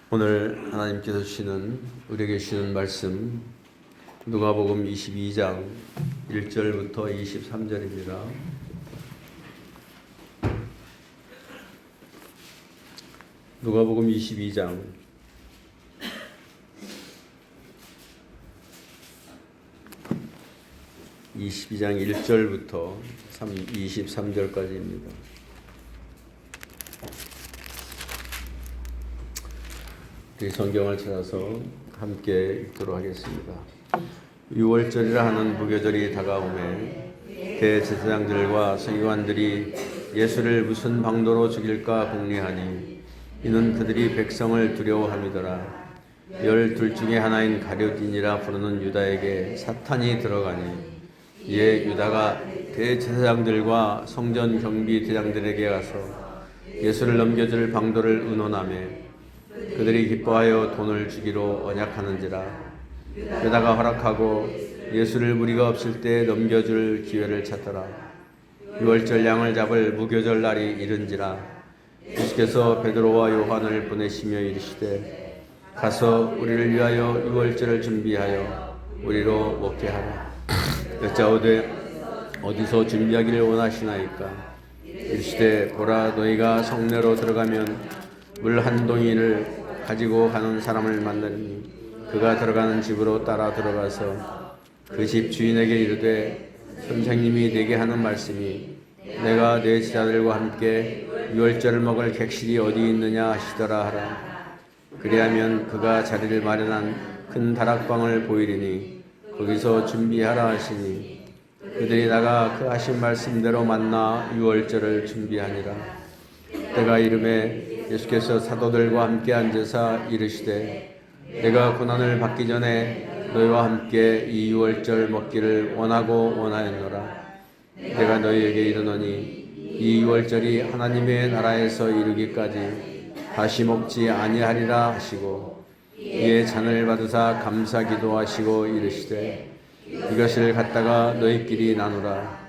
오늘 하나님께서 우리에게 주시는 말씀 누가복음 22장 1절부터 23절입니다. 누가복음 22장 1절부터 23절까지입니다. 우리 성경을 찾아서 함께 읽도록 하겠습니다. 유월절이라 하는 무교절이 다가오매 대제사장들과 서기관들이 예수를 무슨 방도로 죽일까 궁리하니 이는 그들이 백성을 두려워함이더라. 12 중에 하나인 가룟인이라 부르는 유다에게 사탄이 들어가니 이에 유다가 대제사장들과 성전 경비 대장들에게 가서 예수를 넘겨줄 방도를 의논하며 그들이 기뻐하여 돈을 주기로 언약하는지라. 게다가 허락하고 예수를 무리가 없을 때 넘겨줄 기회를 찾더라. 유월절 양을 잡을 무교절 날이 이른지라. 예수께서 베드로와 요한을 보내시며 이르시되 가서 우리를 위하여 유월절을 준비하여 우리로 먹게 하라. 여짜오되 어디서 준비하기를 원하시나이까. 이르시되 보라, 너희가 성내로 들어가면 물 한 동이를 가지고 가는 사람을 만나니 그가 들어가는 집으로 따라 들어가서 그 집 주인에게 이르되 선생님이 내게 하는 말씀이 내가 내 제자들과 함께 유월절을 먹을 객실이 어디 있느냐 하시더라 하라. 그리하면 그가 자리를 마련한 큰 다락방을 보이리니 거기서 준비하라 하시니 그들이 나가 그 하신 말씀대로 만나 유월절을 준비하니라. 때가 이르매 예수께서 사도들과 함께 앉으사 이르시되 내가 고난을 받기 전에 너희와 함께 이 유월절 먹기를 원하였노라. 내가 너희에게 이르노니 이 유월절이 하나님의 나라에서 이르기까지 다시 먹지 아니하리라 하시고 이에 잔을 받으사 감사 기도하시고 이르시되 이것을 갖다가 너희끼리 나누라.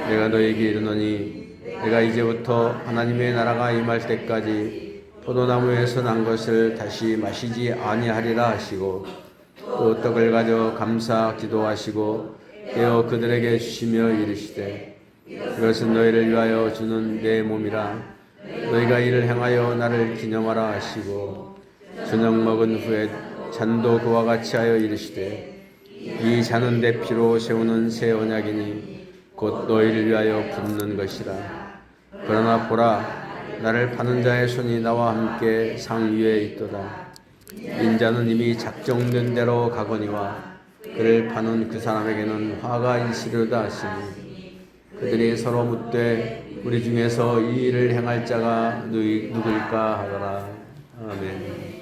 내가 너희에게 이르노니 내가 이제부터 하나님의 나라가 임할 때까지 포도나무에서 난 것을 다시 마시지 아니하리라 하시고 또 떡을 가져 감사 기도하시고 떼어 그들에게 주시며 이르시되 이것은 너희를 위하여 주는 내 몸이라. 너희가 이를 행하여 나를 기념하라 하시고 저녁 먹은 후에 잔도 그와 같이 하여 이르시되 이 잔은 내 피로 세우는 새 언약이니 곧 너희를 위하여 붓는 것이라. 그러나 보라, 나를 파는 자의 손이 나와 함께 상 위에 있도다. 인자는 이미 작정된 대로 가거니와 그를 파는 그 사람에게는 화가 있으리로다 하시니 그들이 서로 묻되 우리 중에서 이 일을 행할 자가 누구일까 하더라. 아멘.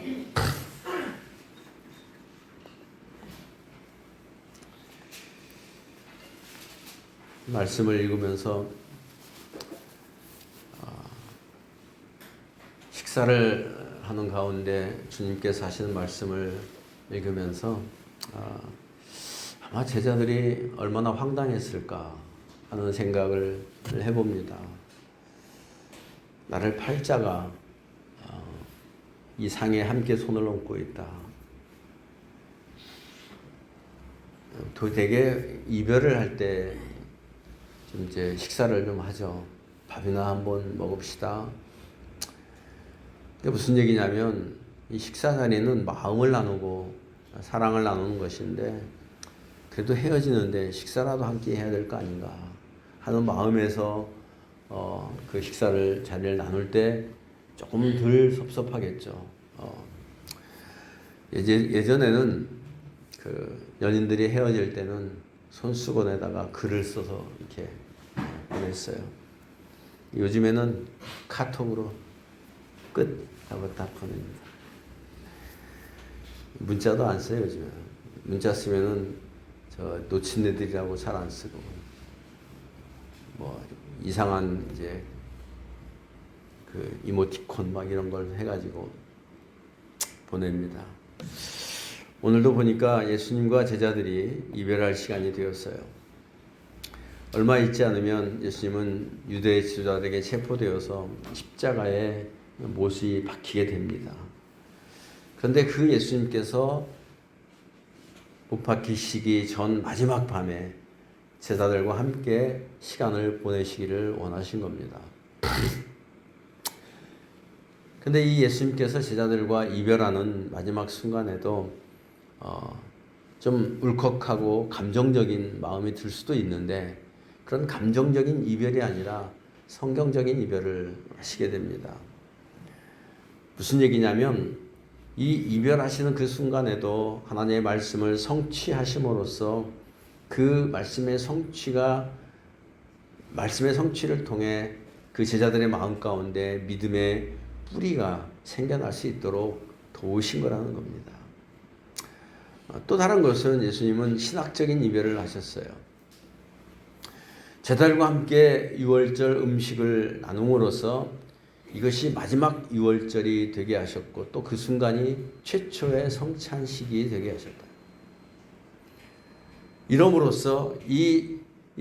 말씀을 읽으면서 식사를 하는 가운데 주님께서 하시는 말씀을 읽으면서 아마 제자들이 얼마나 황당했을까 하는 생각을 해봅니다. 나를 팔 자가 이 상에 함께 손을 얹고 있다. 되게 이별을 할 때 좀 이제 식사를 좀 하죠. 밥이나 한번 먹읍시다. 무슨 얘기냐면 이 식사 자리는 마음을 나누고 사랑을 나누는 것인데 그래도 헤어지는데 식사라도 함께 해야 될 거 아닌가 하는 마음에서 그 자리를 나눌 때 조금 덜 섭섭하겠죠. 예전에는 그 연인들이 헤어질 때는 손수건에다가 글을 써서 이렇게 보냈어요. 요즘에는 카톡으로 끝 하고 딱 보냅니다. 문자도 안 써요, 요즘에. 문자 쓰면은 놓친 애들이라고 잘 안 쓰고 뭐 이상한 이제 그 이모티콘 막 이런 걸 해가지고 보냅니다. 오늘도 보니까 예수님과 제자들이 이별할 시간이 되었어요. 얼마 있지 않으면 예수님은 유대 지도자들에게 체포되어서 십자가에 못이 박히게 됩니다. 그런데 그 예수님께서 못 박히시기 전 마지막 밤에 제자들과 함께 시간을 보내시기를 원하신 겁니다. 근데 이 예수님께서 제자들과 이별하는 마지막 순간에도 좀 울컥하고 감정적인 마음이 들 수도 있는데 그런 감정적인 이별이 아니라 성경적인 이별을 하시게 됩니다. 무슨 얘기냐면 이 이별하시는 그 순간에도 하나님의 말씀을 성취하심으로써 그 말씀의 성취를 통해 그 제자들의 마음 가운데 믿음의 뿌리가 생겨날 수 있도록 도우신 거라는 겁니다. 또 다른 것은 예수님은 신학적인 이별을 하셨어요. 제자들과 함께 유월절 음식을 나눔으로써 이것이 마지막 유월절이 되게 하셨고 또 그 순간이 최초의 성찬식이 되게 하셨다. 이름으로써 이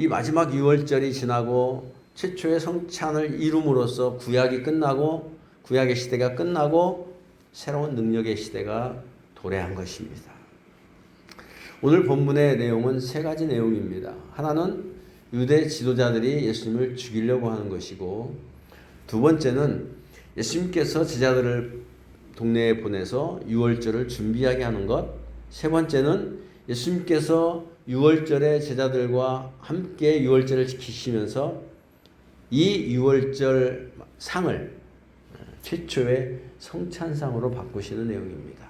마지막 유월절이 지나고 최초의 성찬을 이룸으로써 구약이 끝나고 구약의 시대가 끝나고 새로운 능력의 시대가 도래한 것입니다. 오늘 본문의 내용은 세 가지 내용입니다. 하나는 유대 지도자들이 예수님을 죽이려고 하는 것이고, 두 번째는 예수님께서 제자들을 동네에 보내서 유월절을 준비하게 하는 것, 세 번째는 예수님께서 유월절에 제자들과 함께 유월절을 지키시면서 이 유월절 상을 최초의 성찬상으로 바꾸시는 내용입니다.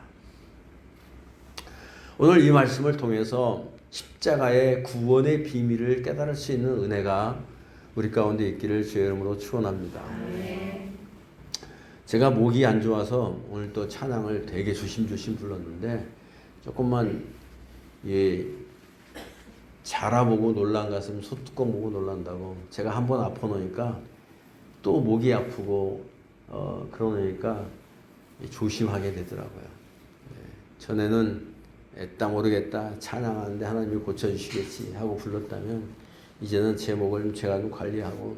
오늘 이 말씀을 통해서 십자가의 구원의 비밀을 깨달을 수 있는 은혜가 우리 가운데 있기를 주의 이름으로 축원합니다. 제가 목이 안 좋아서 오늘 또 찬양을 되게 조심조심 불렀는데 조금만 자라보고 놀란 가슴 소뚜껑 보고 놀란다고 제가 한번 아파 놓으니까 또 목이 아프고 그러니까 조심하게 되더라고요. 전에는 애따 모르겠다 찬양하는데 하나님이 고쳐주시겠지 하고 불렀다면 이제는 제 목을 제가 좀 관리하고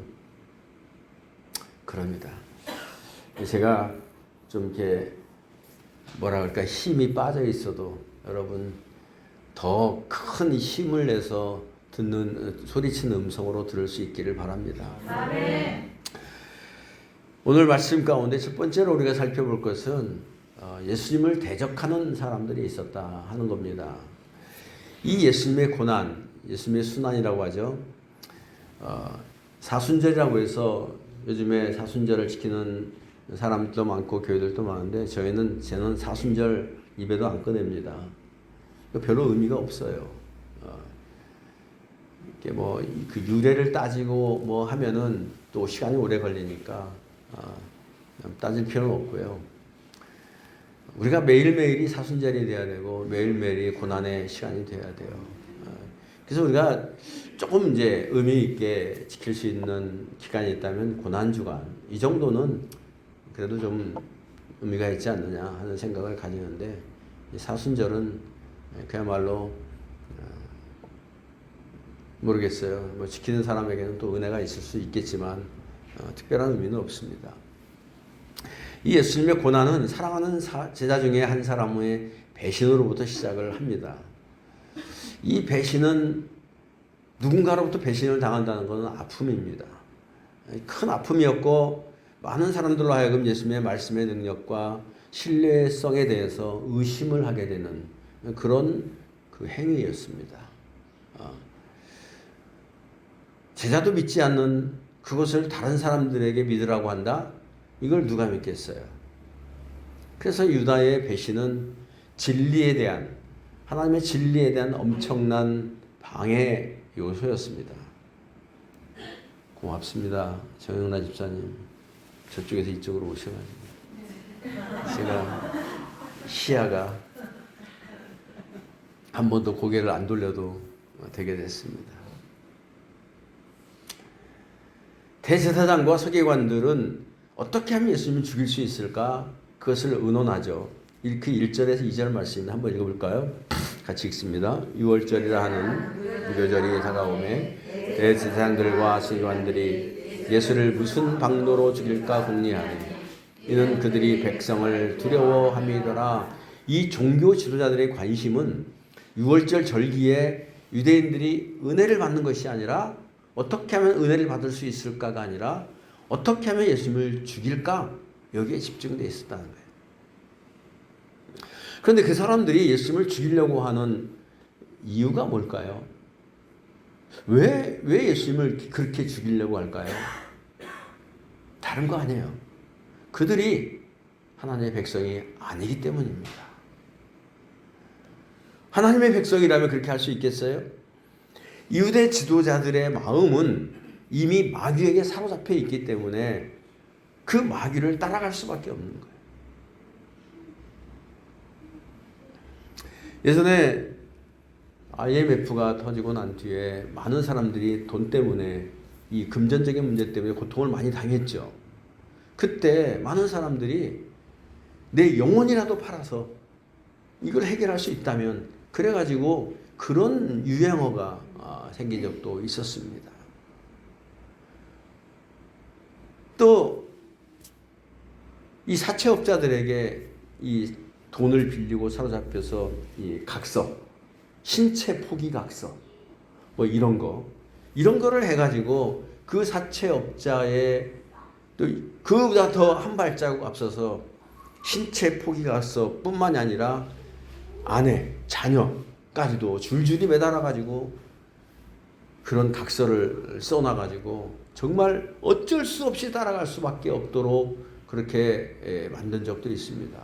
그럽니다. 제가 좀 이렇게 뭐라 그럴까 힘이 빠져 있어도 여러분 더 큰 힘을 내서 듣는 소리치는 음성으로 들을 수 있기를 바랍니다. 아멘. 오늘 말씀 가운데 첫 번째로 우리가 살펴볼 것은 예수님을 대적하는 사람들이 있었다 하는 겁니다. 이 예수님의 고난, 예수님의 순환이라고 하죠. 사순절이라고 해서 요즘에 사순절을 지키는 사람들도 많고 교회들도 많은데 저는 사순절 입에도 안 꺼냅니다. 별로 의미가 없어요. 이렇게 뭐 그 유래를 따지고 뭐 하면은 또 시간이 오래 걸리니까 따질 필요는 없고요. 우리가 매일매일이 사순절이 돼야 되고 매일매일이 고난의 시간이 돼야 돼요. 그래서 우리가 조금 이제 의미 있게 지킬 수 있는 기간이 있다면 고난주간 이 정도는 그래도 좀 의미가 있지 않느냐 하는 생각을 가지는데 사순절은 그야말로 모르겠어요. 뭐 지키는 사람에게는 또 은혜가 있을 수 있겠지만 특별한 의미는 없습니다. 이 예수님의 고난은 사랑하는 제자 중에 한 사람의 배신으로부터 시작을 합니다. 이 배신은 누군가로부터 배신을 당한다는 것은 아픔입니다. 큰 아픔이었고 많은 사람들로 하여금 예수님의 말씀의 능력과 신뢰성에 대해서 의심을 하게 되는 그런 그 행위였습니다. 제자도 믿지 않는 그것을 다른 사람들에게 믿으라고 한다? 이걸 누가 믿겠어요? 그래서 유다의 배신은 진리에 대한 하나님의 진리에 대한 엄청난 방해 요소였습니다. 고맙습니다. 정영라 집사님. 저쪽에서 이쪽으로 오셔가지고 제가 시야가 한 번도 고개를 안 돌려도 되게 됐습니다. 대제사장과 서기관들은 어떻게 하면 예수님을 죽일 수 있을까? 그것을 의논하죠. 그 1절에서 2절 말씀입니다. 한번 읽어볼까요? 같이 읽습니다. 유월절이라 하는 무교절이 다가오매 대제사장들과 서기관들이 예수를 무슨 방도로 죽일까 궁리하니 이는 그들이 백성을 두려워함이더라. 이 종교 지도자들의 관심은 유월절 절기에 유대인들이 은혜를 받는 것이 아니라 어떻게 하면 은혜를 받을 수 있을까가 아니라 어떻게 하면 예수님을 죽일까 여기에 집중되어 있었다는 거예요. 그런데 그 사람들이 예수님을 죽이려고 하는 이유가 뭘까요? 왜 예수님을 그렇게 죽이려고 할까요? 다른 거 아니에요. 그들이 하나님의 백성이 아니기 때문입니다. 하나님의 백성이라면 그렇게 할 수 있겠어요? 유대 지도자들의 마음은 이미 마귀에게 사로잡혀 있기 때문에 그 마귀를 따라갈 수밖에 없는 거예요. 예전에 IMF가 터지고 난 뒤에 많은 사람들이 돈 때문에 이 금전적인 문제 때문에 고통을 많이 당했죠. 그때 많은 사람들이 내 영혼이라도 팔아서 이걸 해결할 수 있다면 그래가지고 그런 유행어가 생긴 적도 있었습니다. 또 이 사채업자들에게 이 돈을 빌리고 사로잡혀서 이 각서, 신체 포기 각서, 뭐 이런 거를 해가지고 그 사채업자의 또 그보다 더 한 발자국 앞서서 신체 포기 각서뿐만이 아니라 아내, 자녀까지도 줄줄이 매달아가지고 그런 각서를 써놔가지고 정말 어쩔 수 없이 따라갈 수밖에 없도록 그렇게 만든 적도 있습니다.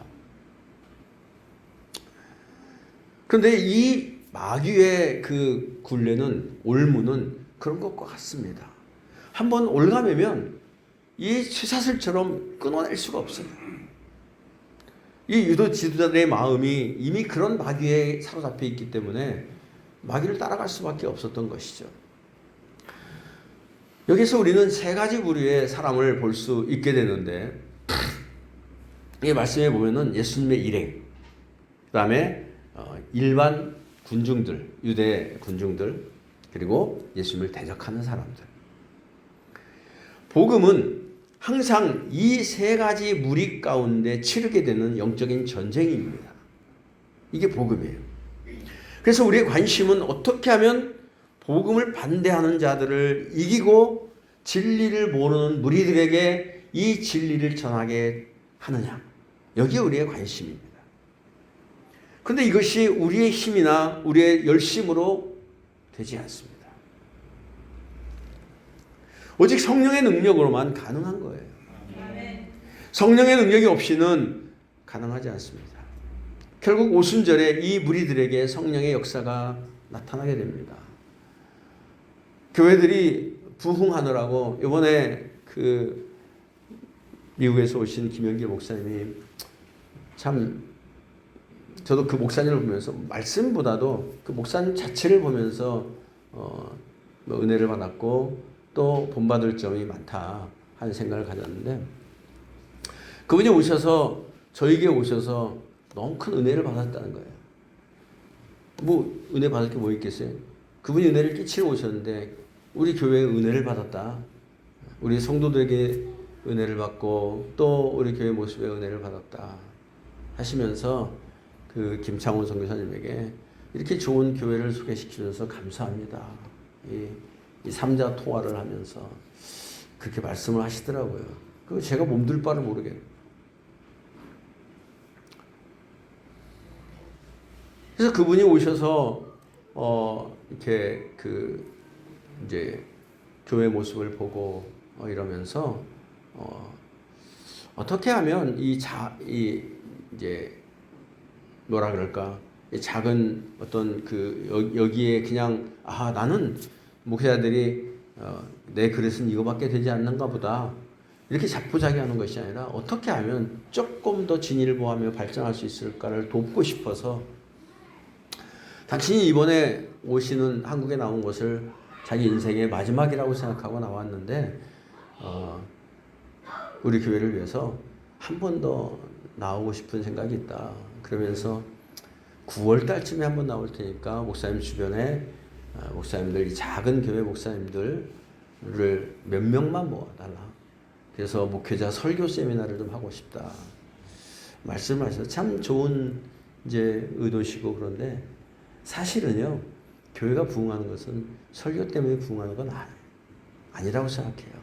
그런데 이 마귀의 그 굴레는 올무는 그런 것과 같습니다. 한번 올가매면 이 쇠사슬처럼 끊어낼 수가 없어요. 이 유도 지도자들의 마음이 이미 그런 마귀에 사로잡혀 있기 때문에 마귀를 따라갈 수밖에 없었던 것이죠. 여기서 우리는 세 가지 부류의 사람을 볼 수 있게 되는데 이 말씀에 보면은 예수님의 일행, 그 다음에 일반 군중들, 유대 군중들, 그리고 예수님을 대적하는 사람들. 복음은 항상 이 세 가지 무리 가운데 치르게 되는 영적인 전쟁입니다. 이게 복음이에요. 그래서 우리의 관심은 어떻게 하면 복음을 반대하는 자들을 이기고 진리를 모르는 무리들에게 이 진리를 전하게 하느냐. 여기에 우리의 관심입니다. 그런데 이것이 우리의 힘이나 우리의 열심으로 되지 않습니다. 오직 성령의 능력으로만 가능한 거예요. 성령의 능력이 없이는 가능하지 않습니다. 결국 오순절에 이 무리들에게 성령의 역사가 나타나게 됩니다. 교회들이 부흥하느라고 이번에 그 미국에서 오신 김영길 목사님이 참 저도 그 목사님을 보면서 말씀보다도 그 목사님 자체를 보면서 뭐 은혜를 받았고 또 본받을 점이 많다 하는 생각을 가졌는데 그분이 오셔서 저에게 오셔서 너무 큰 은혜를 받았다는 거예요. 뭐 은혜 받을 게 뭐 있겠어요? 그분이 은혜를 끼치러 오셨는데 우리 교회에 은혜를 받았다. 우리 성도들에게 은혜를 받고 또 우리 교회 모습에 은혜를 받았다 하시면서 그 김창훈 선교사님에게 이렇게 좋은 교회를 소개시키면서 감사합니다. 이 삼자 통화를 하면서 그렇게 말씀을 하시더라고요. 그 제가 몸둘 바를 모르겠어요. 그래서 그분이 오셔서 이렇게 그 이제 교회 모습을 보고 이러면서 어떻게 하면 이제 뭐라 그럴까 이 작은 어떤 그 여기에 그냥 나는 목회자들이 내 그릇은 이거밖에 되지 않는가 보다 이렇게 자포자기하는 것이 아니라 어떻게 하면 조금 더 진일보하며 발전할 수 있을까를 돕고 싶어서 당신이 이번에 오시는 한국에 나온 것을 자기 인생의 마지막이라고 생각하고 나왔는데 우리 교회를 위해서 한 번 더 나오고 싶은 생각이 있다. 그러면서 9월 달쯤에 한 번 나올 테니까 목사님 주변에 목사님들, 작은 교회 목사님들을 몇 명만 모아달라. 그래서 목회자 설교 세미나를 좀 하고 싶다. 말씀하셔서 참 좋은 이제 의도시고 그런데 사실은요, 교회가 부흥하는 것은 설교 때문에 부흥하는 건 아니라고 생각해요.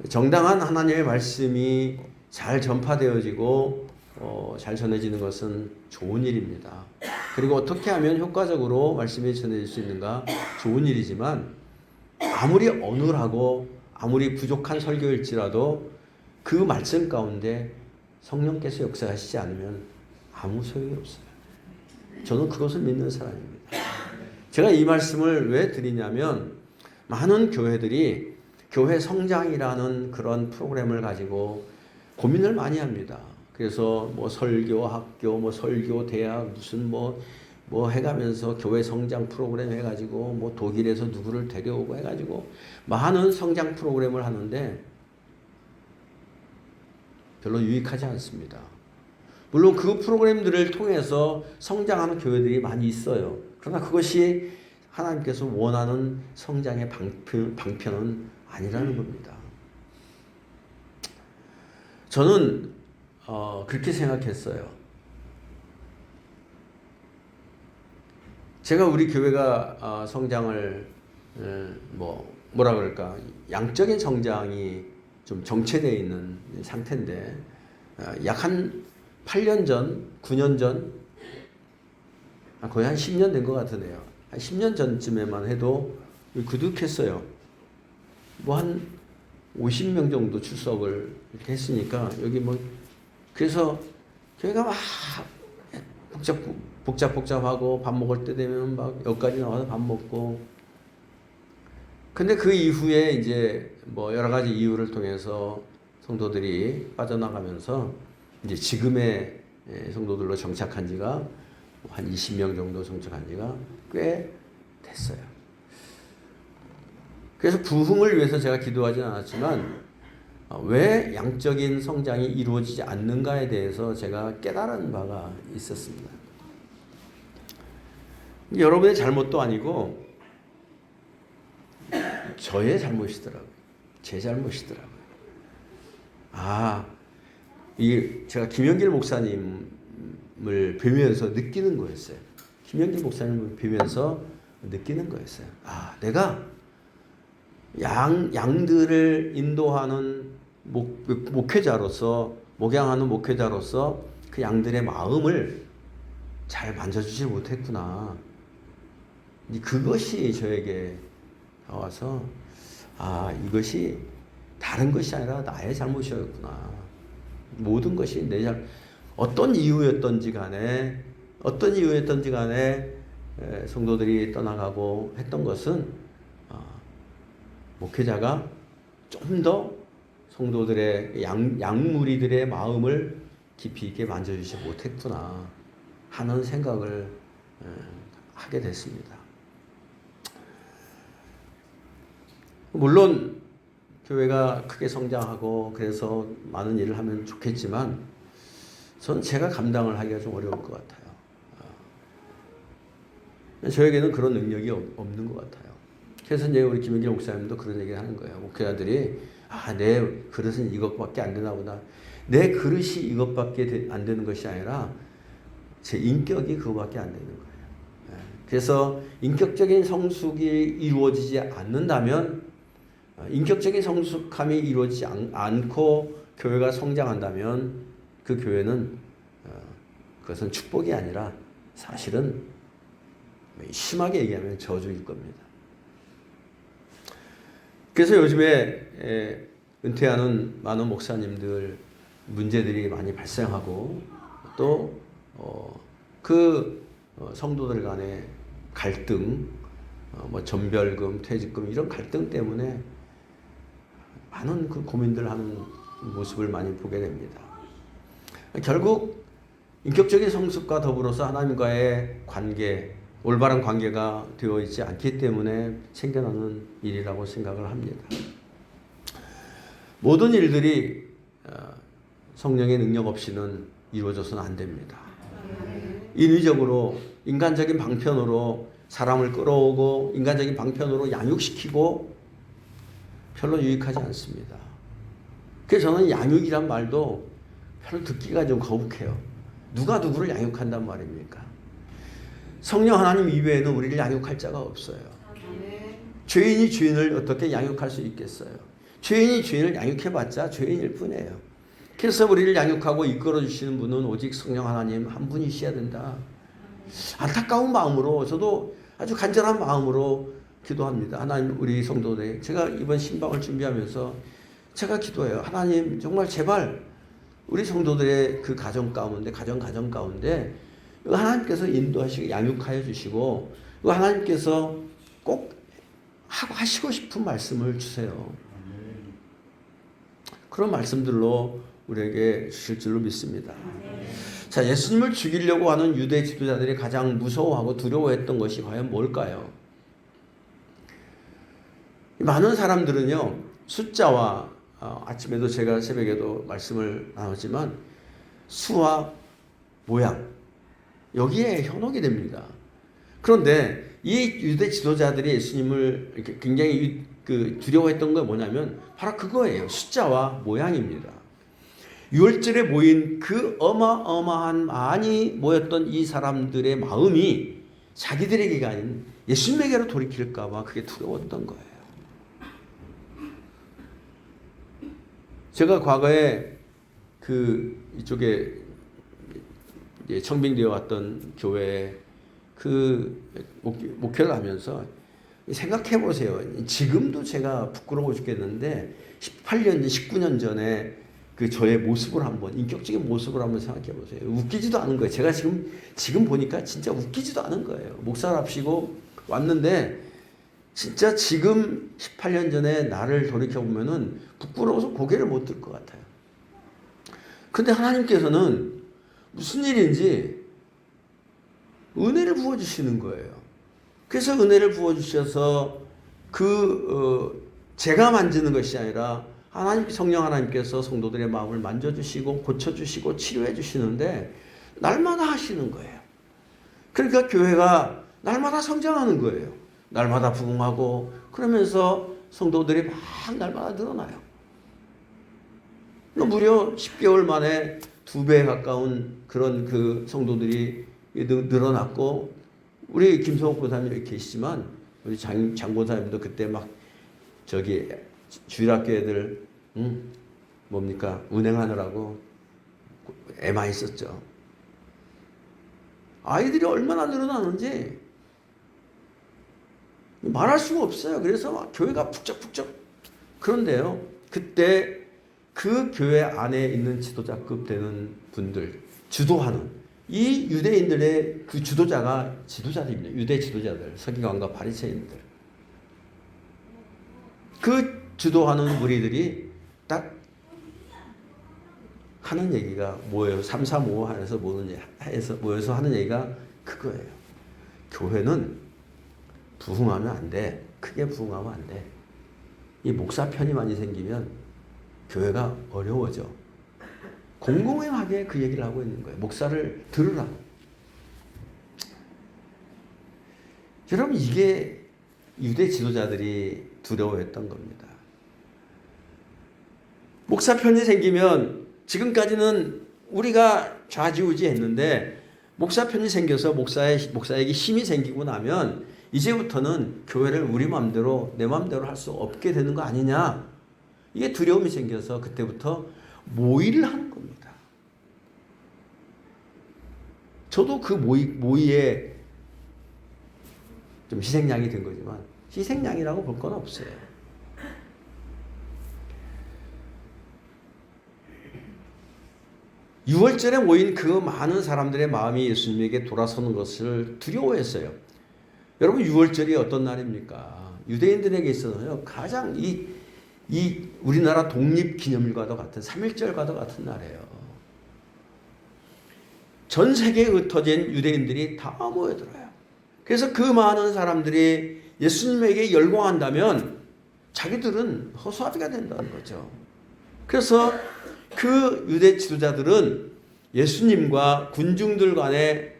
정당한 하나님의 말씀이 잘 전파되어지고 잘 전해지는 것은 좋은 일입니다. 그리고 어떻게 하면 효과적으로 말씀이 전해질 수 있는가 좋은 일이지만 아무리 어눌하고 아무리 부족한 설교일지라도 그 말씀 가운데 성령께서 역사하시지 않으면 아무 소용이 없어요. 저는 그것을 믿는 사람입니다. 제가 이 말씀을 왜 드리냐면 많은 교회들이 교회 성장이라는 그런 프로그램을 가지고 고민을 많이 합니다. 그래서 뭐 설교 학교, 뭐 설교 대학 무슨 뭐 해가면서 교회 성장 프로그램 해가지고 뭐 독일에서 누구를 데려오고 해가지고 많은 성장 프로그램을 하는데 별로 유익하지 않습니다. 물론 그 프로그램들을 통해서 성장하는 교회들이 많이 있어요. 그러나 그것이 하나님께서 원하는 성장의 방편은 아니라는 겁니다. 저는 그렇게 생각했어요. 제가 우리 교회가 성장을 뭐라 그럴까 양적인 성장이 좀 정체되어 있는 상태인데 약 한 8년 전, 9년 전 거의 한 10년 된 것 같으네요. 한 10년 전쯤에만 해도 그득했어요. 뭐 한 50명 정도 출석을 이렇게 했으니까 여기 뭐 그래서 교회가 막 복잡하고 밥 먹을 때 되면 막 여기까지 나와서 밥 먹고 근데 그 이후에 이제 뭐 여러 가지 이유를 통해서 성도들이 빠져나가면서 이제 지금의 성도들로 정착한 지가 한 20명 정도 정착한 지가 꽤 됐어요. 그래서 부흥을 위해서 제가 기도하지는 않았지만 왜 양적인 성장이 이루어지지 않는가에 대해서 제가 깨달은 바가 있었습니다. 여러분의 잘못도 아니고 저의 잘못이더라고요. 제 잘못이더라고요. 이게 제가 김영길 목사님을 뵈면서 느끼는 거였어요. 김영길 목사님을 뵈면서 느끼는 거였어요. 내가 양들을 인도하는 목회자로서, 목양하는 목회자로서 그 양들의 마음을 잘 만져주지 못했구나. 그것이 저에게 와서 이것이 다른 것이 아니라 나의 잘못이었구나. 모든 것이 어떤 이유였던지 간에 성도들이 떠나가고 했던 것은 목회자가 좀 더 성도들의 양무리들의 마음을 깊이 있게 만져주지 못했구나 하는 생각을 하게 됐습니다. 물론 교회가 크게 성장하고 그래서 많은 일을 하면 좋겠지만 전 제가 감당을 하기가 좀 어려울 것 같아요. 저에게는 그런 능력이 없는 것 같아요. 그래서 이제 우리 김영길 목사님도 그런 얘기를 하는 거예요. 목회자들이 내 그릇은 이것밖에 안 되나 보다. 내 그릇이 이것밖에 안 되는 것이 아니라 제 인격이 그거밖에 안 되는 거예요. 그래서 인격적인 성숙이 이루어지지 않는다면 인격적인 성숙함이 이루어지지 않고 교회가 성장한다면 그 교회는 그것은 축복이 아니라 사실은 심하게 얘기하면 저주일 겁니다. 그래서 요즘에 은퇴하는 많은 목사님들 문제들이 많이 발생하고 또 성도들 간의 갈등, 전별금, 퇴직금 이런 갈등 때문에 많은 그 고민들 하는 모습을 많이 보게 됩니다. 결국 인격적인 성숙과 더불어서 하나님과의 관계, 올바른 관계가 되어 있지 않기 때문에 생겨나는 일이라고 생각을 합니다. 모든 일들이 성령의 능력 없이는 이루어져서는 안 됩니다. 인위적으로 인간적인 방편으로 사람을 끌어오고 인간적인 방편으로 양육시키고 별로 유익하지 않습니다. 그래서 저는 양육이란 말도 별로 듣기가 좀 거북해요. 누가 누구를 양육한단 말입니까? 성령 하나님 이외에는 우리를 양육할 자가 없어요. 죄인이 죄인을 어떻게 양육할 수 있겠어요? 죄인이 죄인을 양육해봤자 죄인일 뿐이에요. 그래서 우리를 양육하고 이끌어 주시는 분은 오직 성령 하나님 한 분이셔야 된다. 안타까운 마음으로 저도 아주 간절한 마음으로 기도합니다. 하나님, 우리 성도들, 제가 이번 신방을 준비하면서 제가 기도해요. 하나님, 정말 제발 우리 성도들의 그 가정 가운데 하나님께서 인도하시고 양육하여 주시고 하나님께서 꼭 하시고 싶은 말씀을 주세요. 그런 말씀들로 우리에게 주실 줄로 믿습니다. 자, 예수님을 죽이려고 하는 유대 지도자들이 가장 무서워하고 두려워했던 것이 과연 뭘까요? 많은 사람들은요, 숫자와 아침에도 제가 새벽에도 말씀을 나눴지만 수와 모양, 여기에 현혹이 됩니다. 그런데 이 유대 지도자들이 예수님을 이렇게 굉장히 두려워했던 건 뭐냐면 바로 그거예요. 숫자와 모양입니다. 유월절에 모인 그 어마어마한 많이 모였던 이 사람들의 마음이 자기들에게가 아닌 예수님에게로 돌이킬까 봐 그게 두려웠던 거예요. 제가 과거에 이쪽에 청빙되어 왔던 교회에 목회를 하면서 생각해 보세요. 지금도 제가 부끄러워 죽겠는데 18년, 19년 전에 저의 모습을 한번, 인격적인 모습을 한번 생각해 보세요. 웃기지도 않은 거예요. 제가 지금 보니까 진짜 웃기지도 않은 거예요. 목사랍시고 왔는데 진짜 지금 18년 전에 나를 돌이켜보면은 부끄러워서 고개를 못 들 것 같아요. 근데 하나님께서는 무슨 일인지 은혜를 부어주시는 거예요. 그래서 은혜를 부어주셔서 제가 만지는 것이 아니라 성령 하나님께서 성도들의 마음을 만져주시고 고쳐주시고 치료해 주시는데 날마다 하시는 거예요. 그러니까 교회가 날마다 성장하는 거예요. 날마다 부흥하고 그러면서 성도들이 막 날마다 늘어나요. 무려 10개월 만에 2배에 가까운 그런 성도들이 늘어났고 우리 김성옥 권사님 여기 계시지만 우리 장 권사님도 그때 막 주일학교 애들 운행하느라고 애 많이 썼죠. 아이들이 얼마나 늘어나는지 말할 수가 없어요. 그래서 막 교회가 북적북적. 그런데요, 그때 그 교회 안에 있는 지도자급 되는 분들, 주도하는 이 유대인들의 그 지도자들입니다. 유대 지도자들, 서기관과 바리새인들. 그 주도하는 무리들이 딱 하는 얘기가 뭐예요? 335 모여서 하는 얘기가 그거예요. 교회는 부흥하면 안 돼. 크게 부흥하면 안 돼. 이 목사 편이 많이 생기면 교회가 어려워져. 공공연하게 그 얘기를 하고 있는 거예요. 목사를 들으라고. 여러분, 이게 유대 지도자들이 두려워했던 겁니다. 목사 편이 생기면 지금까지는 우리가 좌지우지 했는데 목사 편이 생겨서 목사에게 힘이 생기고 나면 이제부터는 교회를 우리 마음대로 내 마음대로 할 수 없게 되는 거 아니냐. 이게 두려움이 생겨서 그때부터 모의를 하는 겁니다. 저도 그 모의에 좀 희생양이 된 거지만 희생양이라고 볼 건 없어요. 유월절에 모인 그 많은 사람들의 마음이 예수님에게 돌아서는 것을 두려워했어요. 여러분, 유월절이 어떤 날입니까? 유대인들에게 있어서요, 가장 이 우리나라 독립기념일과도 같은 3.1절과도 같은 날이에요. 전 세계에 흩어진 유대인들이 다 모여들어요. 그래서 그 많은 사람들이 예수님에게 열광한다면 자기들은 허수아비가 된다는 거죠. 그래서 그 유대 지도자들은 예수님과 군중들 간의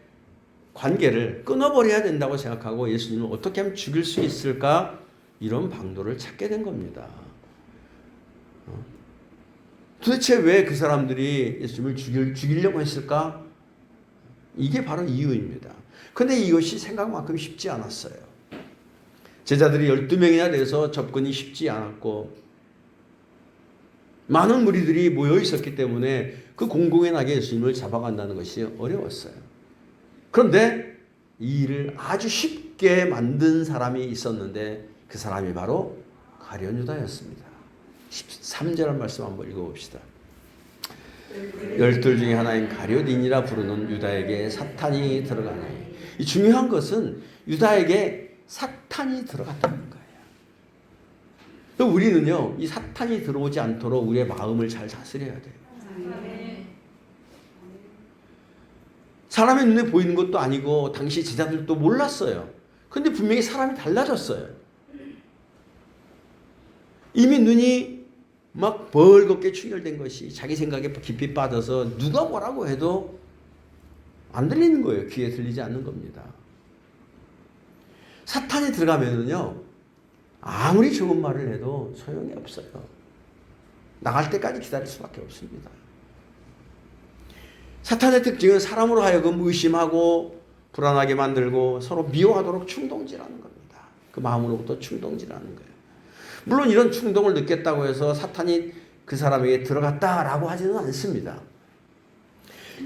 관계를 끊어버려야 된다고 생각하고 예수님을 어떻게 하면 죽일 수 있을까? 이런 방도를 찾게 된 겁니다. 도대체 왜 그 사람들이 예수님을 죽이려고 했을까? 이게 바로 이유입니다. 근데 이것이 생각만큼 쉽지 않았어요. 제자들이 12명이나 돼서 접근이 쉽지 않았고 많은 무리들이 모여 있었기 때문에 그 공공의 낙에 예수님을 잡아간다는 것이 어려웠어요. 그런데 이 일을 아주 쉽게 만든 사람이 있었는데 그 사람이 바로 가룟 유다였습니다. 13절 말씀 한번 읽어봅시다. 12 중에 하나인 가룟인이라 부르는 유다에게 사탄이 들어가나니. 이 중요한 것은 유다에게 사탄이 들어갔다는 거예요. 우리는요, 이 사탄이 들어오지 않도록 우리의 마음을 잘 다스려야 돼요. 사람의 눈에 보이는 것도 아니고 당시 제자들도 몰랐어요. 근데 분명히 사람이 달라졌어요. 이미 눈이 막 벌겋게 충혈된 것이 자기 생각에 깊이 빠져서 누가 뭐라고 해도 안 들리는 거예요. 귀에 들리지 않는 겁니다. 사탄이 들어가면은요, 아무리 좋은 말을 해도 소용이 없어요. 나갈 때까지 기다릴 수밖에 없습니다. 사탄의 특징은 사람으로 하여금 의심하고 불안하게 만들고 서로 미워하도록 충동질하는 겁니다. 그 마음으로부터 충동질하는 거예요. 물론 이런 충동을 느꼈다고 해서 사탄이 그 사람에게 들어갔다라고 하지는 않습니다.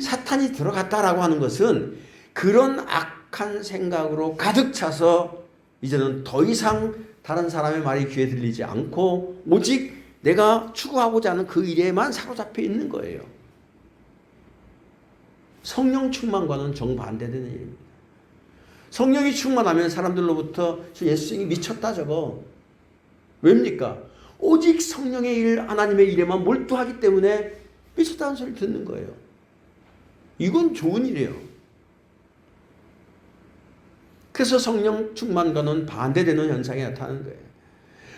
사탄이 들어갔다라고 하는 것은 그런 악한 생각으로 가득 차서 이제는 더 이상 다른 사람의 말이 귀에 들리지 않고 오직 내가 추구하고자 하는 그 일에만 사로잡혀 있는 거예요. 성령 충만과는 정반대되는 일입니다. 성령이 충만하면 사람들로부터 예수님이 미쳤다 저거. 왜입니까? 오직 성령의 일, 하나님의 일에만 몰두하기 때문에 미쳤다는 소리를 듣는 거예요. 이건 좋은 일이에요. 그래서 성령 충만과는 반대되는 현상이 나타나는 거예요.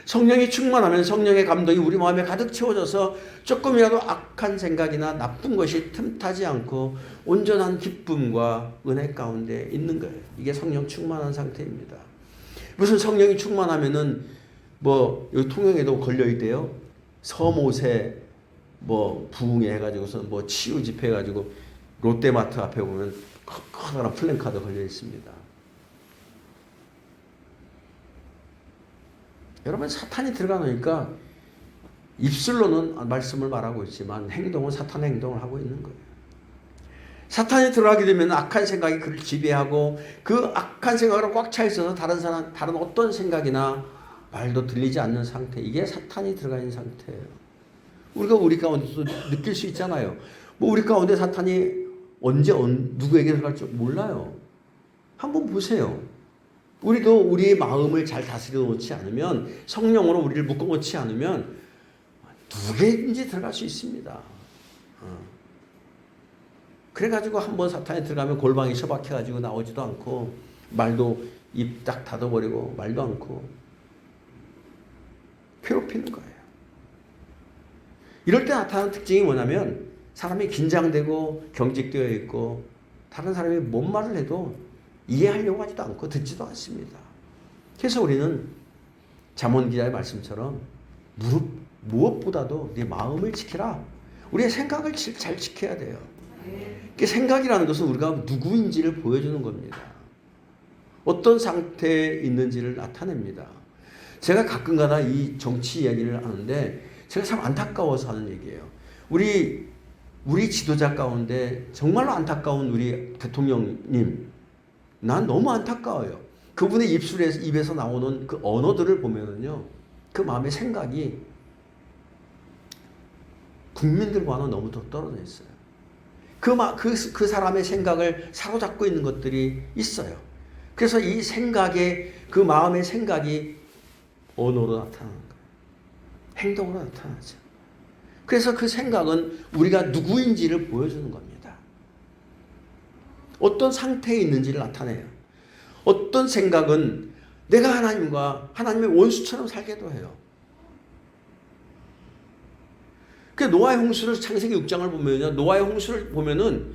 성령이 충만하면 성령의 감동이 우리 마음에 가득 채워져서 조금이라도 악한 생각이나 나쁜 것이 틈타지 않고 온전한 기쁨과 은혜 가운데 있는 거예요. 이게 성령 충만한 상태입니다. 무슨 성령이 충만하면은 여기 통영에도 걸려있대요. 서모세 부흥회 해가지고서 치유 집회 해가지고 롯데마트 앞에 보면 커다란 플랜카드 걸려 있습니다. 여러분, 사탄이 들어가 놓으니까 입술로는 말씀을 말하고 있지만 행동은 사탄의 행동을 하고 있는 거예요. 사탄이 들어가게 되면 악한 생각이 그를 지배하고 그 악한 생각으로 꽉 차 있어서 다른 어떤 생각이나 말도 들리지 않는 상태. 이게 사탄이 들어가 있는 상태예요. 우리가 우리 가운데서 느낄 수 있잖아요. 우리 가운데 사탄이 언제 누구에게 들어갈지 몰라요. 한번 보세요. 우리도 우리의 마음을 잘 다스려 놓지 않으면, 성령으로 우리를 묶어 놓지 않으면 누구든지 들어갈 수 있습니다. 그래가지고 한번 사탄에 들어가면 골방에 처박혀가지고 나오지도 않고 말도 입 딱 닫아버리고 말도 않고 괴롭히는 거예요. 이럴 때 나타나는 특징이 뭐냐면 사람이 긴장되고 경직되어 있고 다른 사람이 뭔 말을 해도 이해하려고 하지도 않고 듣지도 않습니다. 그래서 우리는 잠언 기자의 말씀처럼 무엇보다도 네 마음을 지키라. 우리의 생각을 잘 지켜야 돼요. 생각이라는 것은 우리가 누구인지를 보여주는 겁니다. 어떤 상태에 있는지를 나타냅니다. 제가 가끔가다 이 정치 이야기를 하는데 제가 참 안타까워서 하는 얘기예요. 우리 지도자 가운데 정말로 안타까운 우리 대통령님, 난 너무 안타까워요. 그분의 입에서 나오는 그 언어들을 보면은요, 그 마음의 생각이 국민들과는 너무 더 떨어져 있어요. 그 사람의 생각을 사로잡고 있는 것들이 있어요. 그래서 이 그 마음의 생각이 언어로 나타나는 거예요. 행동으로 나타나죠. 그래서 그 생각은 우리가 누구인지를 보여주는 겁니다. 어떤 상태에 있는지를 나타내요. 어떤 생각은 내가 하나님의 원수처럼 살게도 해요. 그 노아의 홍수를 창세기 6장을 보면요. 노아의 홍수를 보면은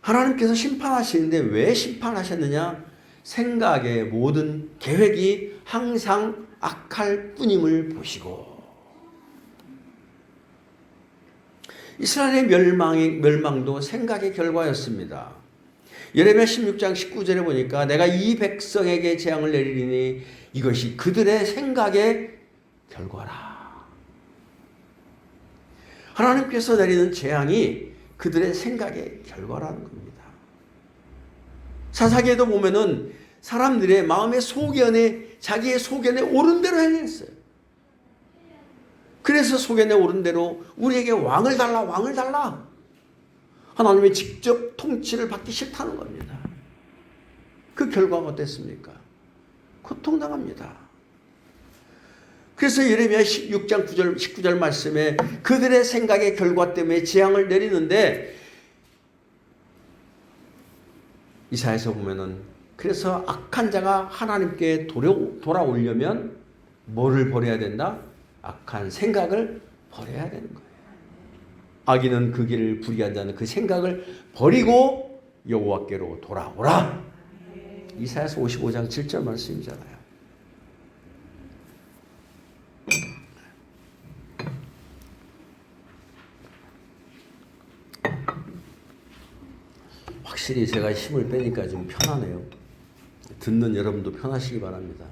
하나님께서 심판하시는데 왜 심판하셨느냐? 생각의 모든 계획이 항상 악할 뿐임을 보시고, 이스라엘의 멸망도 생각의 결과였습니다. 예레미야 16장 19절에 보니까 내가 이 백성에게 재앙을 내리리니 이것이 그들의 생각의 결과라. 하나님께서 내리는 재앙이 그들의 생각의 결과라는 겁니다. 사사기에도 보면은 사람들의 마음의 소견에, 자기의 소견에 오른 대로 행했어요. 그래서 소견에 오른 대로 우리에게 왕을 달라, 왕을 달라. 하나님의 직접 통치를 받기 싫다는 겁니다. 그 결과가 어땠습니까? 고통당합니다. 그래서 예레미야 6장 9절, 19절 말씀에 그들의 생각의 결과 때문에 재앙을 내리는데, 이사야서 보면은 그래서 악한 자가 하나님께 돌아오려면 뭐를 버려야 된다? 악한 생각을 버려야 되는 거예요. 악인은 그 길을 불의한 자는 그 생각을 버리고 여호와께로 돌아오라. 이사야서 55장 7절 말씀이잖아요. 확실히 제가 힘을 빼니까 좀 편하네요. 듣는 여러분도 편하시기 바랍니다.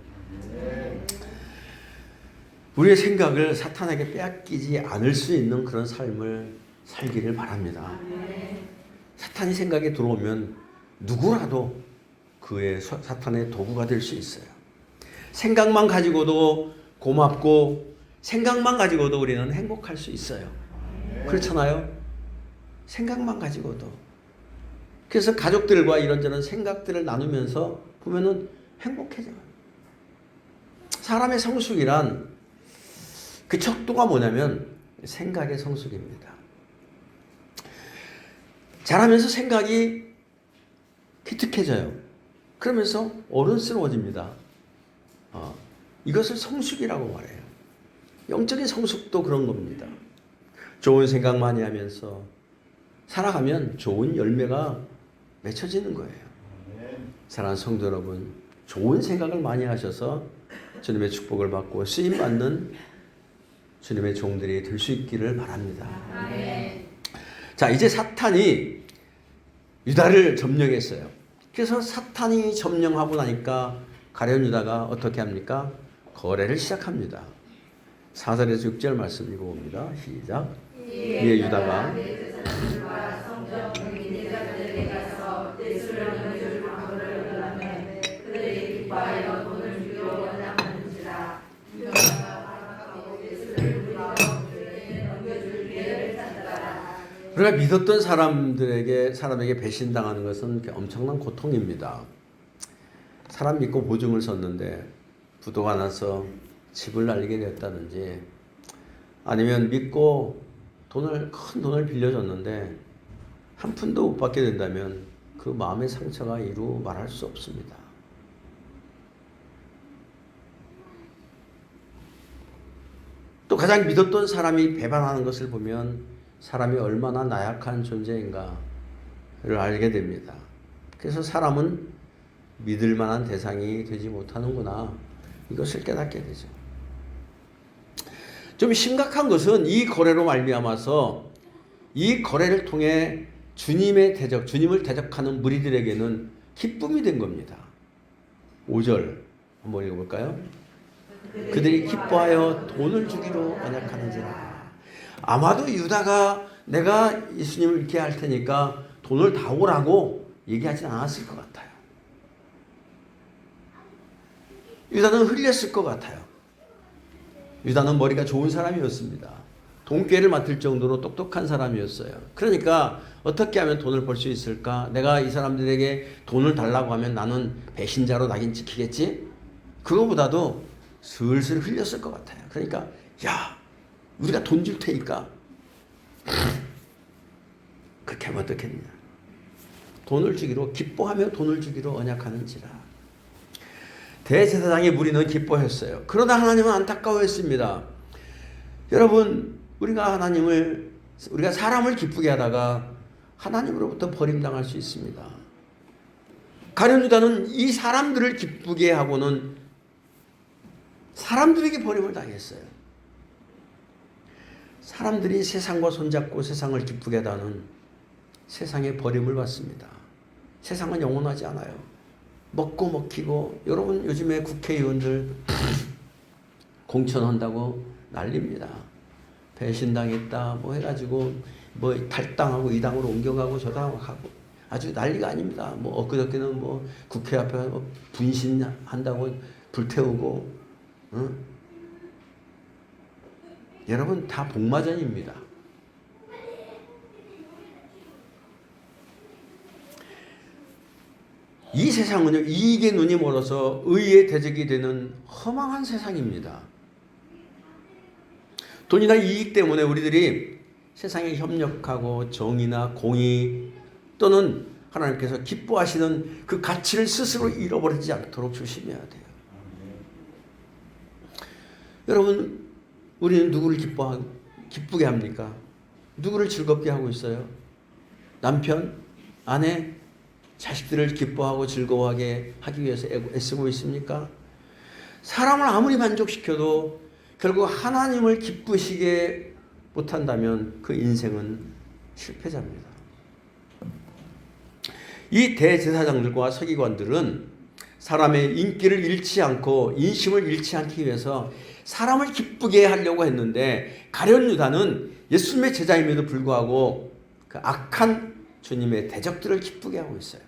우리의 생각을 사탄에게 빼앗기지 않을 수 있는 그런 삶을 살기를 바랍니다. 사탄이 생각에 들어오면 누구라도 그의 사탄의 도구가 될 수 있어요. 생각만 가지고도 고맙고 생각만 가지고도 우리는 행복할 수 있어요. 그렇잖아요? 생각만 가지고도. 그래서 가족들과 이런저런 생각들을 나누면서 보면은 행복해져요. 사람의 성숙이란 그 척도가 뭐냐면 생각의 성숙입니다. 자라면서 생각이 기특해져요. 그러면서 어른스러워집니다. 이것을 성숙이라고 말해요. 영적인 성숙도 그런 겁니다. 좋은 생각 많이 하면서 살아가면 좋은 열매가 맺혀지는 거예요. 사랑하는 성도 여러분, 좋은 생각을 많이 하셔서 주님의 축복을 받고 쓰임받는 주님의 종들이 될 수 있기를 바랍니다. 자, 이제 사탄이 유다를 점령했어요. 그래서 사탄이 점령하고 나니까 가룟 유다가 어떻게 합니까? 거래를 시작합니다. 4절에서 6절 말씀 읽어봅니다. 시작. 이에 유다가 우리가 믿었던 사람에게 배신당하는 것은 엄청난 고통입니다. 사람 믿고 보증을 섰는데 부도가 나서 집을 날리게 됐다든지, 아니면 믿고 큰 돈을 빌려줬는데 한 푼도 못 받게 된다면 그 마음의 상처가 이루 말할 수 없습니다. 또 가장 믿었던 사람이 배반하는 것을 보면 사람이 얼마나 나약한 존재인가를 알게 됩니다. 그래서 사람은 믿을 만한 대상이 되지 못하는구나, 이것을 깨닫게 되죠. 좀 심각한 것은 이 거래로 말미암아서 이 거래를 통해 주님을 대적하는 무리들에게는 기쁨이 된 겁니다. 5절 한번 읽어볼까요? 그들이 기뻐하여 돈을 주기로 언약하는지라. 아마도 유다가 내가 예수님을 이렇게 할 테니까 돈을 다 오라고 얘기하지 않았을 것 같아요. 유다는 흘렸을 것 같아요. 유다는 머리가 좋은 사람이었습니다. 돈꾀를 맡을 정도로 똑똑한 사람이었어요. 그러니까 어떻게 하면 돈을 벌 수 있을까? 내가 이 사람들에게 돈을 달라고 하면 나는 배신자로 낙인 찍히겠지? 그거보다도 슬슬 흘렸을 것 같아요. 그러니까 야, 우리가 돈 줄 테니까 그렇게 하면 어떻겠냐. 돈을 주기로, 기뻐하며 돈을 주기로 언약하는지라. 대제사장의 무리는 기뻐했어요. 그러나 하나님은 안타까워했습니다. 여러분, 우리가 사람을 기쁘게 하다가 하나님으로부터 버림당할 수 있습니다. 가룟 유다는 이 사람들을 기쁘게 하고는 사람들에게 버림을 당했어요. 사람들이 세상과 손잡고 세상을 기쁘게 하다는 세상의 버림을 받습니다. 세상은 영원하지 않아요. 먹고 먹히고, 여러분 요즘에 국회의원들 공천한다고 난립니다. 배신당했다 뭐 해가지고 뭐 탈당하고 이 당으로 옮겨가고 저 당으로 가고 아주 난리가 아닙니다. 뭐 엊그저께는 뭐 국회 앞에 분신한다고 불태우고, 여러분 다 복마전입니다. 이 세상은요, 이익에 눈이 멀어서 의의 대적이 되는 허망한 세상입니다. 돈이나 이익 때문에 우리들이 세상에 협력하고 정의나 공의 또는 하나님께서 기뻐하시는 그 가치를 스스로 잃어버리지 않도록 조심해야 돼요. 여러분, 우리는 누구를 기쁘게 합니까? 누구를 즐겁게 하고 있어요? 남편, 아내, 자식들을 기뻐하고 즐거워하게 하기 위해서 애쓰고 있습니까? 사람을 아무리 만족시켜도 결국 하나님을 기쁘시게 못한다면 그 인생은 실패자입니다. 이 대제사장들과 서기관들은 사람의 인기를 잃지 않고 인심을 잃지 않기 위해서 사람을 기쁘게 하려고 했는데, 가룟 유다는 예수님의 제자임에도 불구하고 그 악한 주님의 대적들을 기쁘게 하고 있어요.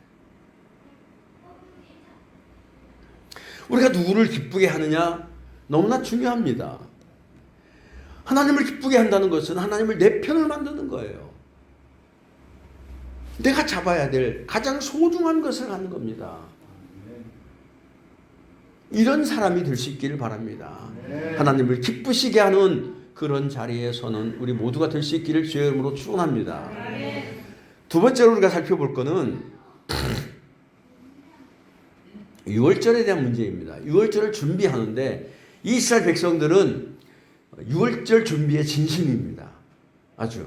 우리가 누구를 기쁘게 하느냐 너무나 중요합니다. 하나님을 기쁘게 한다는 것은 하나님을 내 편을 만드는 거예요. 내가 잡아야 될 가장 소중한 것을 하는 겁니다. 이런 사람이 될 수 있기를 바랍니다. 하나님을 기쁘시게 하는 그런 자리에 서는 우리 모두가 될 수 있기를 주의 이름으로 축원합니다. 두 번째로 우리가 살펴볼 것은 유월절에 대한 문제입니다. 유월절을 준비하는데 이스라엘 백성들은 유월절 준비에 진심입니다. 아주.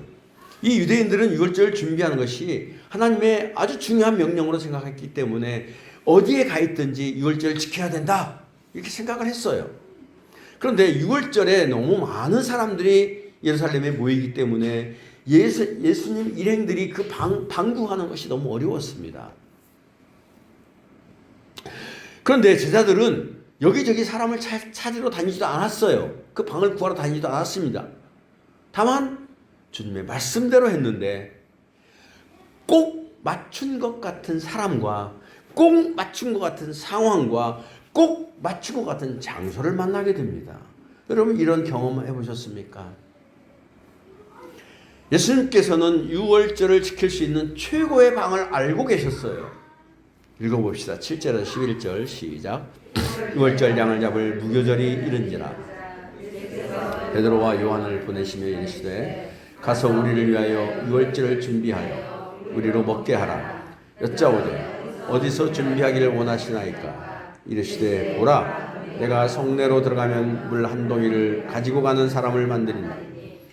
이 유대인들은 유월절을 준비하는 것이 하나님의 아주 중요한 명령으로 생각했기 때문에 어디에 가 있든지 유월절을 지켜야 된다 이렇게 생각을 했어요. 그런데 유월절에 너무 많은 사람들이 예루살렘에 모이기 때문에 예수님 일행들이 그 방구하는 것이 너무 어려웠습니다. 그런데 제자들은 여기저기 사람을 찾으러 다니지도 않았어요. 그 방을 구하러 다니지도 않았습니다. 다만 주님의 말씀대로 했는데 꼭 맞춘 것 같은 사람과 꼭 맞춘 것 같은 상황과 꼭 맞춘 것 같은 장소를 만나게 됩니다. 여러분 이런 경험 해보셨습니까? 예수님께서는 유월절을 지킬 수 있는 최고의 방을 알고 계셨어요. 읽어봅시다. 7절에서 11절 시작. 유월절 양을 잡을 무교절이 이른지라 베드로와 요한을 보내시며 이르시되 가서 우리를 위하여 유월절을 준비하여 우리로 먹게 하라. 여짜오되 어디서 준비하기를 원하시나이까? 이르시되 보라 내가 성내로 들어가면 물 한 동이를 가지고 가는 사람을 만드리니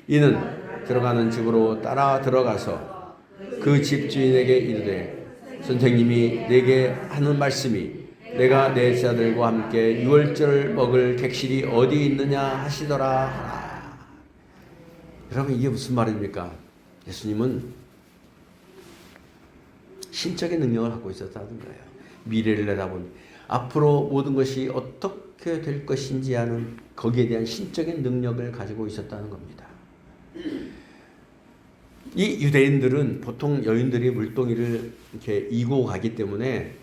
이는 들어가는 집으로 따라 들어가서 그 집주인에게 이르되 선생님이 내게 하는 말씀이 내가 내 제자들과 함께 유월절을 먹을 객실이 어디 있느냐 하시더라 하라. 여러분 이게 무슨 말입니까? 예수님은 신적인 능력을 갖고 있었다는 거예요. 미래를 내다본 앞으로 모든 것이 어떻게 될 것인지 아는 거기에 대한 신적인 능력을 가지고 있었다는 겁니다. 이 유대인들은 보통 여인들이 물동이를 이렇게 이고 가기 때문에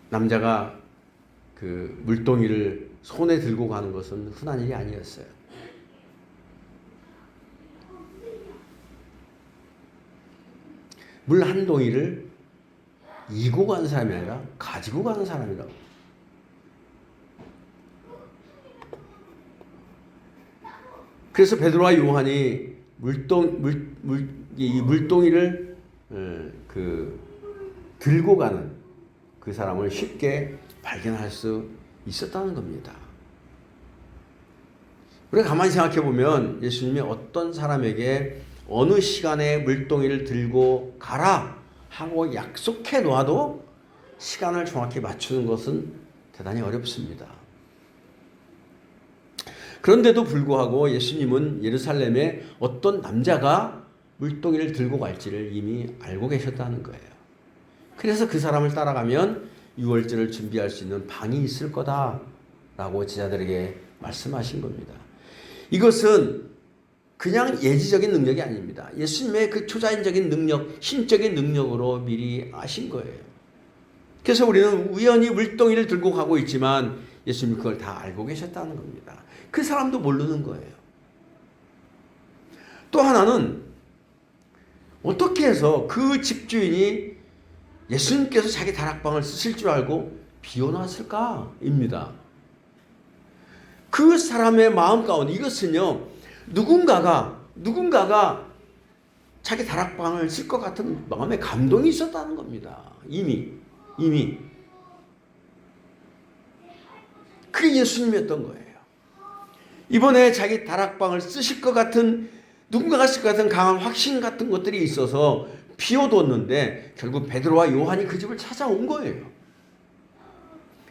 남자가 그 물동이를 손에 들고 가는 것은 흔한 일이 아니었어요. 물 한 동이를 이고 가는 사람이 아니라 가지고 가는 사람이라고. 그래서 베드로와 요한이 이 물동이를 들고 가는 그 사람을 쉽게 발견할 수 있었다는 겁니다. 우리가 가만히 생각해 보면 예수님이 어떤 사람에게 어느 시간에 물동이를 들고 가라 하고 약속해 놓아도 시간을 정확히 맞추는 것은 대단히 어렵습니다. 그런데도 불구하고 예수님은 예루살렘에 어떤 남자가 물동이를 들고 갈지를 이미 알고 계셨다는 거예요. 그래서 그 사람을 따라가면 유월절을 준비할 수 있는 방이 있을 거다라고 제자들에게 말씀하신 겁니다. 이것은 그냥 예지적인 능력이 아닙니다. 예수님의 그 초자연적인 능력, 신적인 능력으로 미리 아신 거예요. 그래서 우리는 우연히 물동이를 들고 가고 있지만 예수님이 그걸 다 알고 계셨다는 겁니다. 그 사람도 모르는 거예요. 또 하나는 어떻게 해서 그 집주인이 예수님께서 자기 다락방을 쓰실 줄 알고 비워놨을까입니다. 그 사람의 마음 가운데 이것은요, 누군가가 자기 다락방을 쓸 것 같은 마음의 감동이 있었다는 겁니다. 이미 그게 예수님이었던 거예요. 이번에 자기 다락방을 쓰실 것 같은, 누군가가 쓸 것 같은 강한 확신 같은 것들이 있어서 비워뒀는데 결국 베드로와 요한이 그 집을 찾아온 거예요.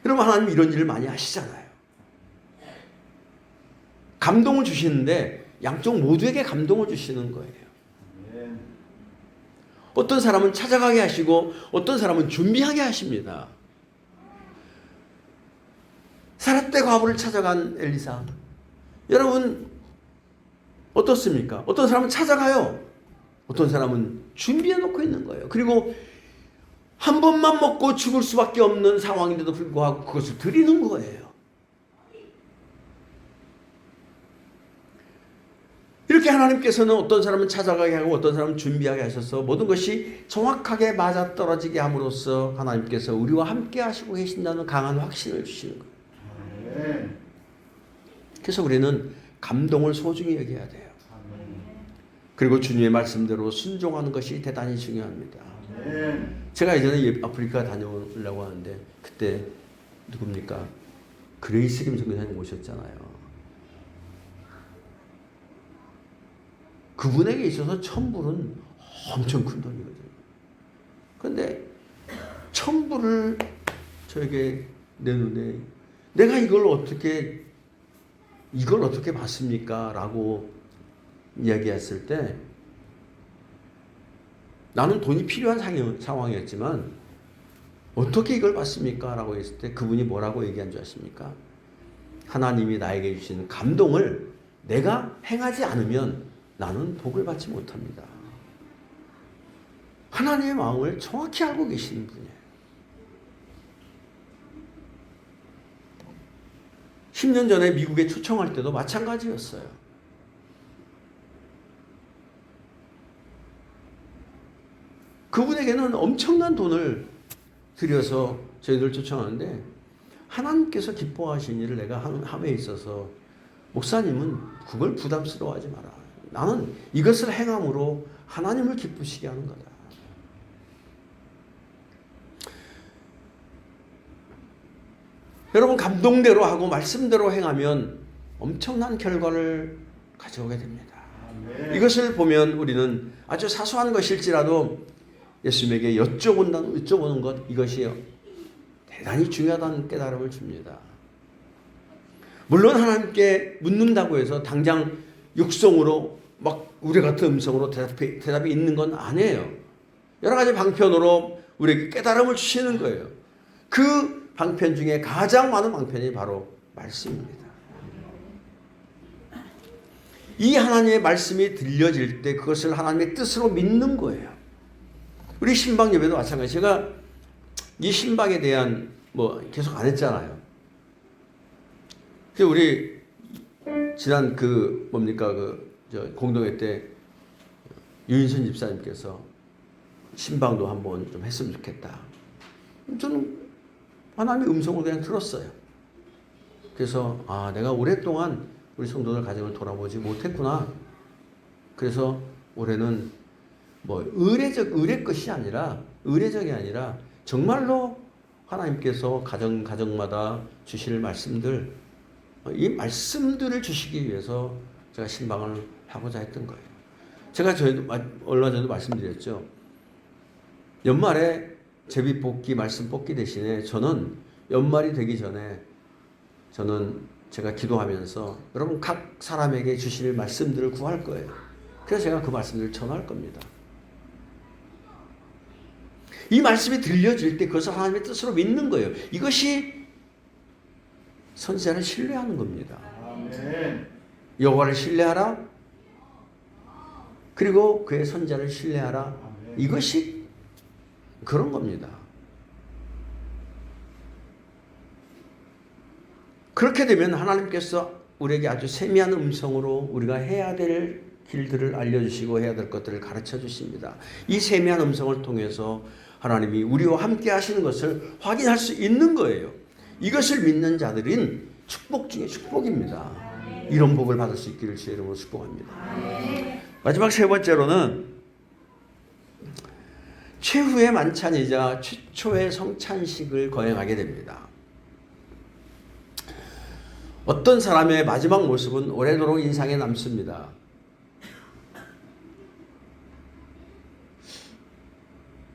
여러분, 하나님 이런 일을 많이 하시잖아요. 감동을 주시는데 양쪽 모두에게 감동을 주시는 거예요. 어떤 사람은 찾아가게 하시고 어떤 사람은 준비하게 하십니다. 사렙대 과부를 찾아간 엘리사, 여러분 어떻습니까? 어떤 사람은 찾아가요. 어떤 사람은 준비해 놓고 있는 거예요. 그리고 한 번만 먹고 죽을 수밖에 없는 상황인데도 불구하고 그것을 드리는 거예요. 이렇게 하나님께서는 어떤 사람은 찾아가게 하고 어떤 사람은 준비하게 하셔서 모든 것이 정확하게 맞아떨어지게 함으로써 하나님께서 우리와 함께 하시고 계신다는 강한 확신을 주시는 거예요. 그래서 우리는 감동을 소중히 여겨야 돼요. 그리고 주님의 말씀대로 순종하는 것이 대단히 중요합니다. 제가 예전에 아프리카 다녀오려고 하는데 그때 누굽니까? 그레이스 김 선교사님 오셨잖아요. 그분에게 있어서 1,000불은 엄청 큰 돈이거든요. 그런데 1,000불을 저에게 내놓네. 내가 이걸 어떻게 받습니까? 라고 이야기했을 때 나는 돈이 필요한 상황이었지만 어떻게 이걸 받습니까? 라고 했을 때 그분이 뭐라고 얘기한 줄 아십니까? 하나님이 나에게 주시는 감동을 내가 행하지 않으면 나는 복을 받지 못합니다. 하나님의 마음을 정확히 알고 계시는 분이에요. 10년 전에 미국에 초청할 때도 마찬가지였어요. 그분에게는 엄청난 돈을 들여서 저희들 초청하는데 하나님께서 기뻐하신 일을 내가 함에 있어서 목사님은 그걸 부담스러워하지 마라. 나는 이것을 행함으로 하나님을 기쁘시게 하는 거다. 여러분, 감동대로 하고 말씀대로 행하면 엄청난 결과를 가져오게 됩니다. 이것을 보면 우리는 아주 사소한 것일지라도 예수님에게 여쭤보는 것, 이것이 대단히 중요하다는 깨달음을 줍니다. 물론 하나님께 묻는다고 해서 당장 육성으로 막 우리 같은 음성으로 대답이 있는 건 아니에요. 여러 가지 방편으로 우리에게 깨달음을 주시는 거예요. 그 방편 중에 가장 많은 방편이 바로 말씀입니다. 이 하나님의 말씀이 들려질 때 그것을 하나님의 뜻으로 믿는 거예요. 우리 신방 예배도 마찬가지. 제가 이 신방에 대한 계속 안 했잖아요. 그래서 우리 지난 공동회 때 유인선 집사님께서 신방도 한번 좀 했으면 좋겠다. 저는 하나님의 음성을 그냥 들었어요. 그래서 내가 오랫동안 우리 성도들 가정을 돌아보지 못했구나. 그래서 올해는 의례적이 아니라 정말로 하나님께서 가정마다 주실 말씀들, 이 말씀들을 주시기 위해서 제가 신방을 하고자 했던 거예요. 제가 얼마 전에도 말씀드렸죠. 연말에 제비 뽑기, 말씀 뽑기 대신에 저는 연말이 되기 전에 제가 기도하면서 여러분 각 사람에게 주실 말씀들을 구할 거예요. 그래서 제가 그 말씀을 전할 겁니다. 이 말씀이 들려질 때 그것을 하나님의 뜻으로 믿는 거예요. 이것이 선지자를 신뢰하는 겁니다. 여호와를 신뢰하라. 그리고 그의 선지자를 신뢰하라. 이것이 그런 겁니다. 그렇게 되면 하나님께서 우리에게 아주 세미한 음성으로 우리가 해야 될 길들을 알려주시고 해야 될 것들을 가르쳐 주십니다. 이 세미한 음성을 통해서 하나님이 우리와 함께 하시는 것을 확인할 수 있는 거예요. 이것을 믿는 자들은 축복 중에 축복입니다. 이런 복을 받을 수 있기를 주의 이름으로 축복합니다. 마지막 세 번째로는 최후의 만찬이자 최초의 성찬식을 거행하게 됩니다. 어떤 사람의 마지막 모습은 오래도록 인상에 남습니다.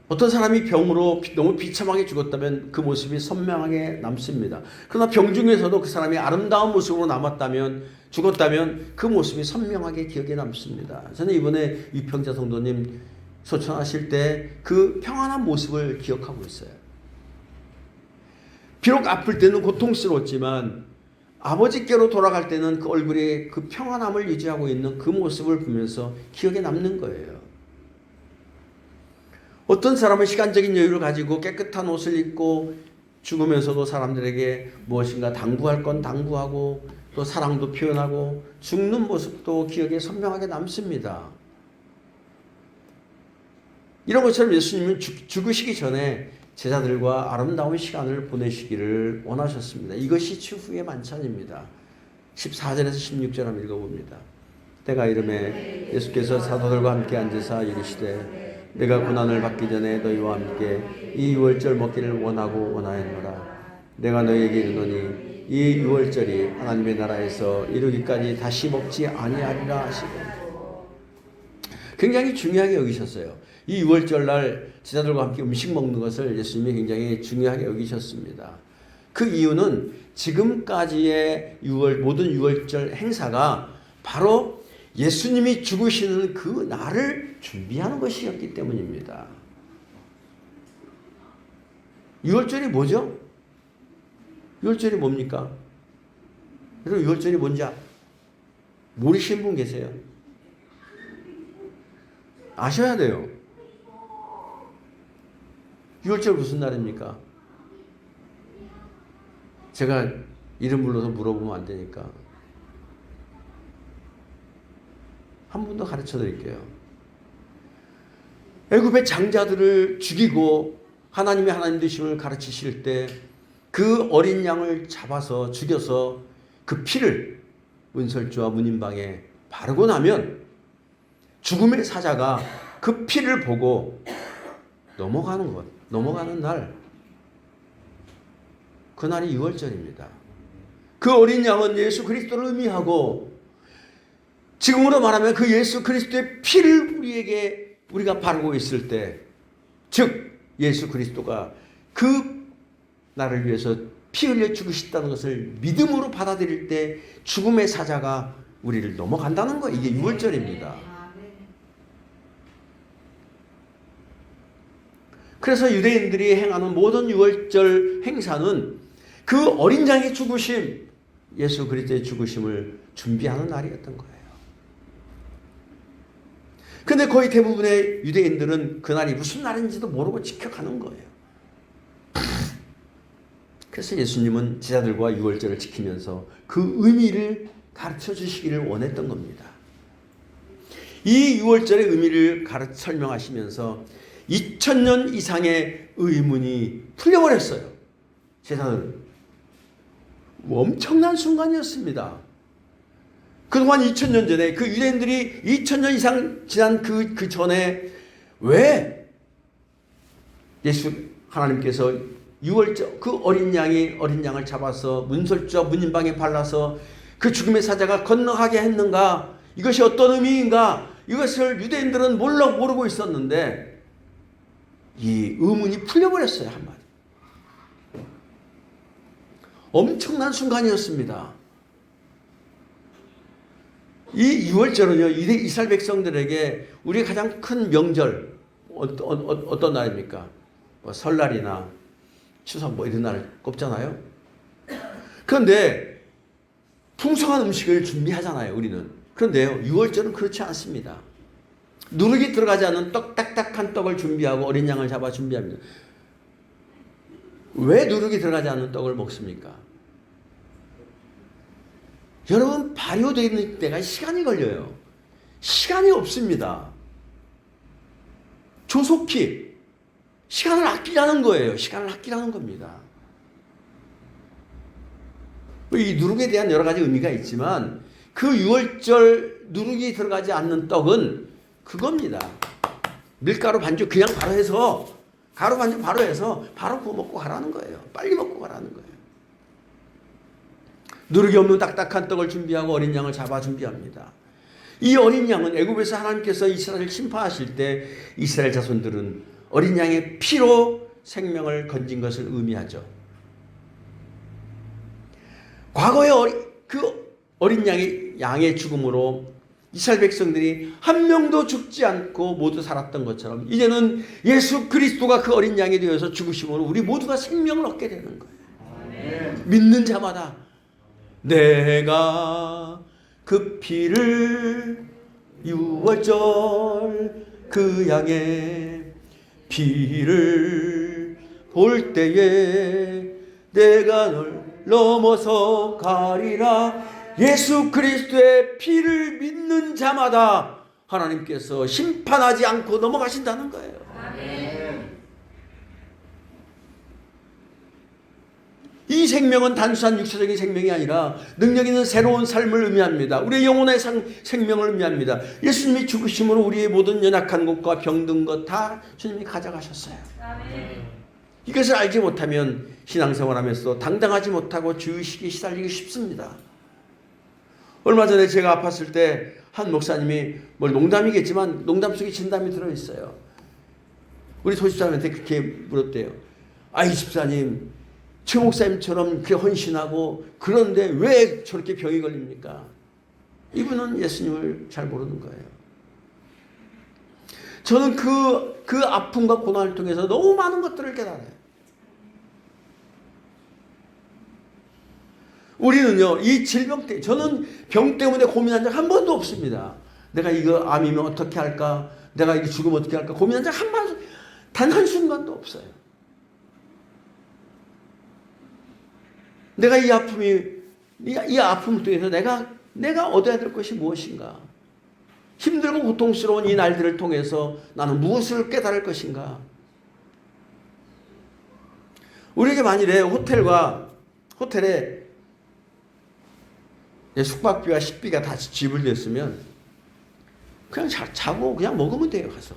어떤 사람이 병으로 너무 비참하게 죽었다면 그 모습이 선명하게 남습니다. 그러나 병 중에서도 그 사람이 아름다운 모습으로 남았다면, 죽었다면 그 모습이 선명하게 기억에 남습니다. 저는 이번에 유평자 성도님 소천하실 때 그 평안한 모습을 기억하고 있어요. 비록 아플 때는 고통스러웠지만 아버지께로 돌아갈 때는 그 얼굴에 그 평안함을 유지하고 있는 그 모습을 보면서 기억에 남는 거예요. 어떤 사람은 시간적인 여유를 가지고 깨끗한 옷을 입고 죽으면서도 사람들에게 무엇인가 당부할 건 당부하고 또 사랑도 표현하고 죽는 모습도 기억에 선명하게 남습니다. 이런 것처럼 예수님은 죽으시기 전에 제자들과 아름다운 시간을 보내시기를 원하셨습니다. 이것이 추후의 만찬입니다. 14절에서 16절 한번 읽어봅니다. 때가 이르매 예수께서 사도들과 함께 앉으사 이르시되 내가 고난을 받기 전에 너희와 함께 이 유월절 먹기를 원하고 원하였노라. 내가 너희에게 이르노니 이 유월절이 하나님의 나라에서 이루기까지 다시 먹지 아니하리라 하시되. 굉장히 중요하게 여기셨어요. 이 유월절 날 제자들과 함께 음식 먹는 것을 예수님이 굉장히 중요하게 여기셨습니다. 그 이유는 지금까지의 모든 유월절 행사가 바로 예수님이 죽으시는 그 날을 준비하는 것이었기 때문입니다. 유월절이 뭐죠? 유월절이 뭡니까? 여러분 유월절이 뭔지 모르시는 분 계세요? 아셔야 돼요. 유월절 무슨 날입니까? 제가 이름 불러서 물어보면 안 되니까 한 번 더 가르쳐 드릴게요. 애굽의 장자들을 죽이고 하나님의 하나님 되심을 가르치실 때 그 어린 양을 잡아서 죽여서 그 피를 문설주와 문인방에 바르고 나면 죽음의 사자가 그 피를 보고 넘어가는 날, 그날이 유월절입니다. 그 어린 양은 예수 그리스도를 의미하고 지금으로 말하면 그 예수 그리스도의 피를 우리가 바르고 있을 때, 즉 예수 그리스도가 그 나를 위해서 피 흘려 죽으셨다는 것을 믿음으로 받아들일 때 죽음의 사자가 우리를 넘어간다는 거예요. 이게 유월절입니다. 그래서 유대인들이 행하는 모든 유월절 행사는 그 어린 양의 죽으심, 예수 그리스도의 죽으심을 준비하는 날이었던 거예요. 근데 거의 대부분의 유대인들은 그날이 무슨 날인지도 모르고 지켜가는 거예요. 그래서 예수님은 제자들과 유월절을 지키면서 그 의미를 가르쳐 주시기를 원했던 겁니다. 이 유월절의 의미를 설명하시면서 2000년 이상의 의문이 풀려버렸어요. 제자들은. 엄청난 순간이었습니다. 그동안 2000년 전에 그 유대인들이 2000년 이상 지난 그 전에 왜 하나님께서 유월절 그 어린 양을 잡아서 문설주와 문인방에 발라서 그 죽음의 사자가 건너가게 했는가? 이것이 어떤 의미인가? 이것을 유대인들은 모르고 있었는데 이 의문이 풀려버렸어요. 한마디. 엄청난 순간이었습니다. 이 유월절은요, 이스라엘 백성들에게 우리 가장 큰 명절, 어떤 날입니까? 뭐 설날이나 추석 뭐 이런 날 꼽잖아요. 그런데 풍성한 음식을 준비하잖아요, 우리는. 그런데요, 유월절은 그렇지 않습니다. 누룩이 들어가지 않은 딱딱한 떡을 준비하고 어린 양을 잡아 준비합니다. 왜 누룩이 들어가지 않는 떡을 먹습니까? 여러분, 발효되는 때가 시간이 걸려요. 시간이 없습니다. 조속히 시간을 아끼라는 거예요. 시간을 아끼라는 겁니다. 이 누룩에 대한 여러 가지 의미가 있지만 그 유월절 누룩이 들어가지 않는 떡은 그겁니다. 밀가루 반죽 그냥 바로 해서, 가루 반죽 바로 해서 바로 구워 먹고 가라는 거예요. 빨리 먹고 가라는 거예요. 누룩이 없는 딱딱한 떡을 준비하고 어린 양을 잡아 준비합니다. 이 어린 양은 애굽에서 하나님께서 이스라엘을 심판하실 때 이스라엘 자손들은 어린 양의 피로 생명을 건진 것을 의미하죠. 과거에 그 어린 양의 죽음으로 이스라엘 백성들이 한 명도 죽지 않고 모두 살았던 것처럼 이제는 예수 그리스도가 그 어린 양이 되어서 죽으심으로 우리 모두가 생명을 얻게 되는 거예요. 아멘. 믿는 자마다 내가 그 피를 유월절 그 양의 피를 볼 때에 내가 널 넘어서 가리라. 예수 그리스도의 피를 믿는 자마다 하나님께서 심판하지 않고 넘어가신다는 거예요. 아멘. 이 생명은 단순한 육체적인 생명이 아니라 능력 있는 새로운 삶을 의미합니다. 우리의 영혼의 생명을 의미합니다. 예수님이 죽으심으로 우리의 모든 연약한 것과 병든 것 다 주님이 가져가셨어요. 아멘. 이것을 알지 못하면 신앙생활하면서 당당하지 못하고 주의식에 시달리기 쉽습니다. 얼마 전에 제가 아팠을 때 한 목사님이 뭘 농담이겠지만 농담 속에 진담이 들어있어요. 우리 소집사님한테 그렇게 물었대요. 아이 집사님, 최 목사님처럼 그렇게 헌신하고 그런데 왜 저렇게 병이 걸립니까? 이분은 예수님을 잘 모르는 거예요. 저는 그 아픔과 고난을 통해서 너무 많은 것들을 깨달아요. 우리는요, 이 질병 때문에, 저는 병 때문에 고민한 적 한 번도 없습니다. 내가 이거 암이면 어떻게 할까? 내가 이거 죽으면 어떻게 할까? 고민한 적 단 한순간도 없어요. 내가 이 아픔을 통해서 내가 얻어야 될 것이 무엇인가? 힘들고 고통스러운 이 날들을 통해서 나는 무엇을 깨달을 것인가? 우리에게 만일에 호텔에 숙박비와 식비가 다 지불됐으면 그냥 자고 그냥 먹으면 돼요. 가서.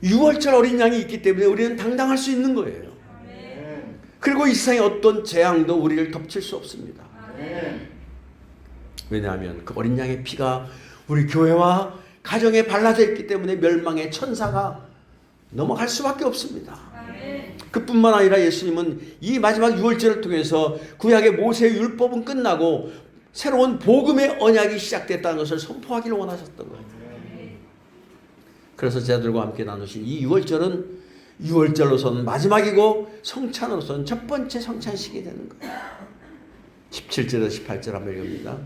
유월절 어린 양이 있기 때문에 우리는 당당할 수 있는 거예요. 그리고 이 세상의 어떤 재앙도 우리를 덮칠 수 없습니다. 왜냐하면 그 어린 양의 피가 우리 교회와 가정에 발라져 있기 때문에 멸망의 천사가 넘어갈 수밖에 없습니다. 그뿐만 아니라 예수님은 이 마지막 유월절을 통해서 구약의 모세의 율법은 끝나고 새로운 복음의 언약이 시작됐다는 것을 선포하기를 원하셨던 거예요. 그래서 제자들과 함께 나누신 이 유월절은 유월절로서는 마지막이고 성찬으로서는 첫 번째 성찬식이 되는 거예요. 17절에서 18절 한번 읽습니다.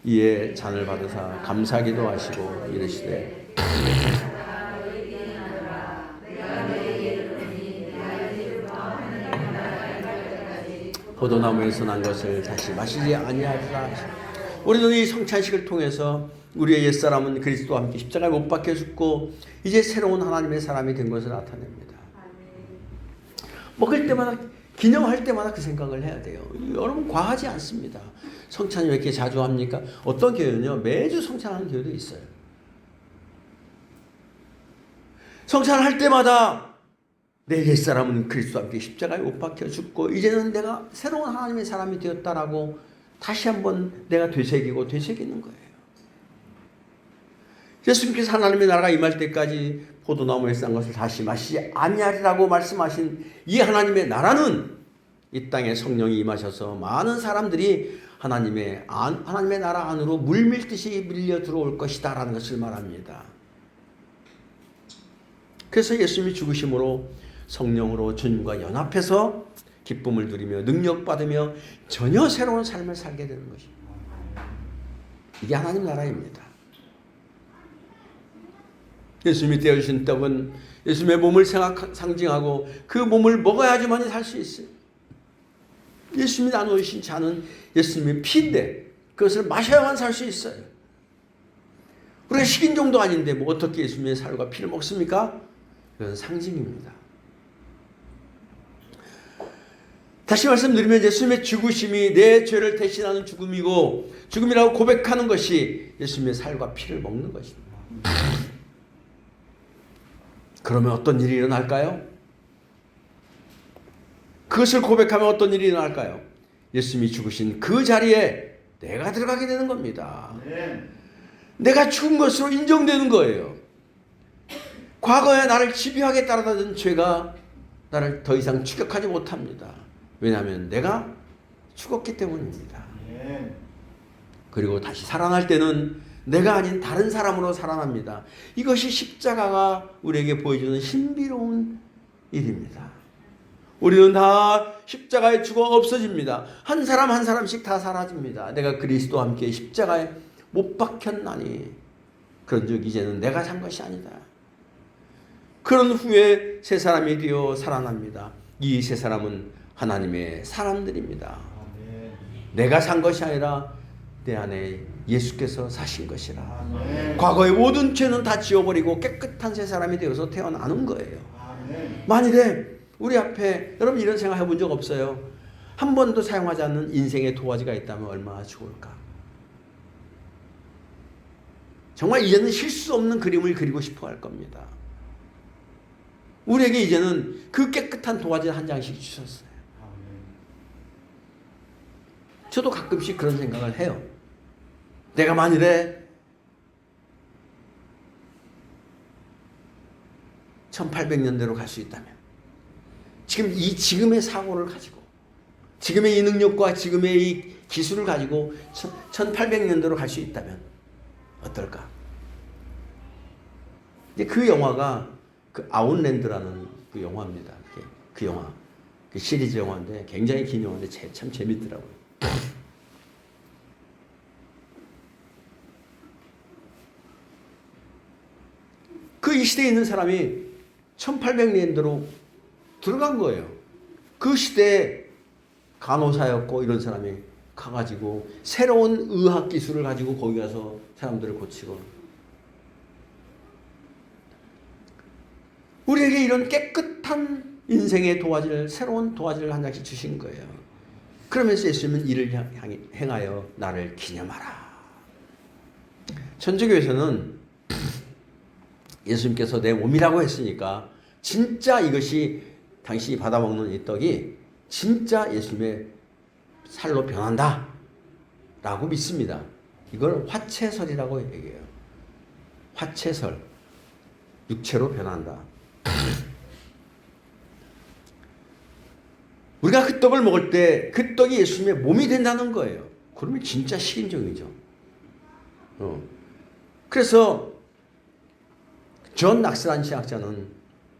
이에 잔을 받으사 감사기도 하시고 이르시되 포도나무에서 난 것을 다시 마시지 아니하리라. 우리는 이 성찬식을 통해서 우리의 옛사람은 그리스도와 함께 십자가에 못 박혀 죽고 이제 새로운 하나님의 사람이 된 것을 나타냅니다. 먹을 때마다 기념할 때마다 그 생각을 해야 돼요. 여러분 과하지 않습니다. 성찬이 왜 이렇게 자주 합니까? 어떤 교회는요 매주 성찬하는 교회도 있어요. 성찬을 할 때마다 내 옛사람은 그리스도와 함께 십자가에 못 박혀 죽고 이제는 내가 새로운 하나님의 사람이 되었다라고 다시 한번 내가 되새기는 거예요. 예수님께서 하나님의 나라가 임할 때까지 포도나무에 싼 것을 다시 마시지 아니하리라고 말씀하신 이 하나님의 나라는 이 땅에 성령이 임하셔서 많은 사람들이 하나님의 나라 안으로 물밀듯이 밀려 들어올 것이다라는 것을 말합니다. 그래서 예수님이 죽으심으로 성령으로 주님과 연합해서 기쁨을 누리며 능력받으며 전혀 새로운 삶을 살게 되는 것입니다. 이게 하나님 나라입니다. 예수님이 떼어주신 떡은 예수님의 몸을 상징하고 그 몸을 먹어야지만 살 수 있어요. 예수님이 나누신 잔은 예수님의 피인데 그것을 마셔야만 살 수 있어요. 우리가 식인종도 아닌데 뭐 어떻게 예수님의 살과 피를 먹습니까? 그건 상징입니다. 다시 말씀드리면 예수님의 죽으심이 내 죄를 대신하는 죽음이고 죽음이라고 고백하는 것이 예수님의 살과 피를 먹는 것입니다. 그러면 어떤 일이 일어날까요? 그것을 고백하면 어떤 일이 일어날까요? 예수님이 죽으신 그 자리에 내가 들어가게 되는 겁니다. 내가 죽은 것으로 인정되는 거예요. 과거에 나를 집요하게 따라다니던 죄가 나를 더 이상 추격하지 못합니다. 왜냐하면 내가 죽었기 때문입니다. 그리고 다시 살아날 때는 내가 아닌 다른 사람으로 살아납니다. 이것이 십자가가 우리에게 보여주는 신비로운 일입니다. 우리는 다 십자가에 죽어 없어집니다. 한 사람 한 사람씩 다 사라집니다. 내가 그리스도와 함께 십자가에 못 박혔나니 그런즉 이제는 내가 산 것이 아니다. 그런 후에 새 사람이 되어 살아납니다. 이 새 사람은 하나님의 사람들입니다. 내가 산 것이 아니라 내 안에 예수께서 사신 것이라. 과거의 모든 죄는 다 지워버리고 깨끗한 새 사람이 되어서 태어나는 거예요. 만일에 우리 앞에 여러분 이런 생각 해본 적 없어요? 한 번도 사용하지 않는 인생의 도화지가 있다면 얼마나 좋을까? 정말 이제는 실수 없는 그림을 그리고 싶어 할 겁니다. 우리에게 이제는 그 깨끗한 도화지 한 장씩 주셨어요. 저도 가끔씩 그런 생각을 해요. 내가 만일에 1800년대로 갈 수 있다면 지금의 사고를 가지고 지금의 이 능력과 지금의 이 기술을 가지고 1800년대로 갈 수 있다면 어떨까? 이제 그 영화가 그 아웃랜드라는 그 영화입니다. 그 영화, 그 시리즈 영화인데 굉장히 긴 영화인데 참 재밌더라고요. 그 이 시대에 있는 사람이 1800년대로 들어간 거예요. 그 시대에 간호사였고 이런 사람이 가가지고 새로운 의학 기술을 가지고 거기 가서 사람들을 고치고 우리에게 이런 깨끗한 인생의 도화지를 새로운 도화지를 한 장씩 주신 거예요. 그러면서 예수님은 이를 행하여 나를 기념하라. 천주교에서는 예수님께서 내 몸이라고 했으니까 진짜 이것이 당신이 받아먹는 이 떡이 진짜 예수님의 살로 변한다 라고 믿습니다. 이걸 화채설이라고 얘기해요. 화채설, 육체로 변한다. 우리가 그 떡을 먹을 때 그 떡이 예수님의 몸이 된다는 거예요. 그러면 진짜 식인종이죠. 그래서 존 낙스란 신학자는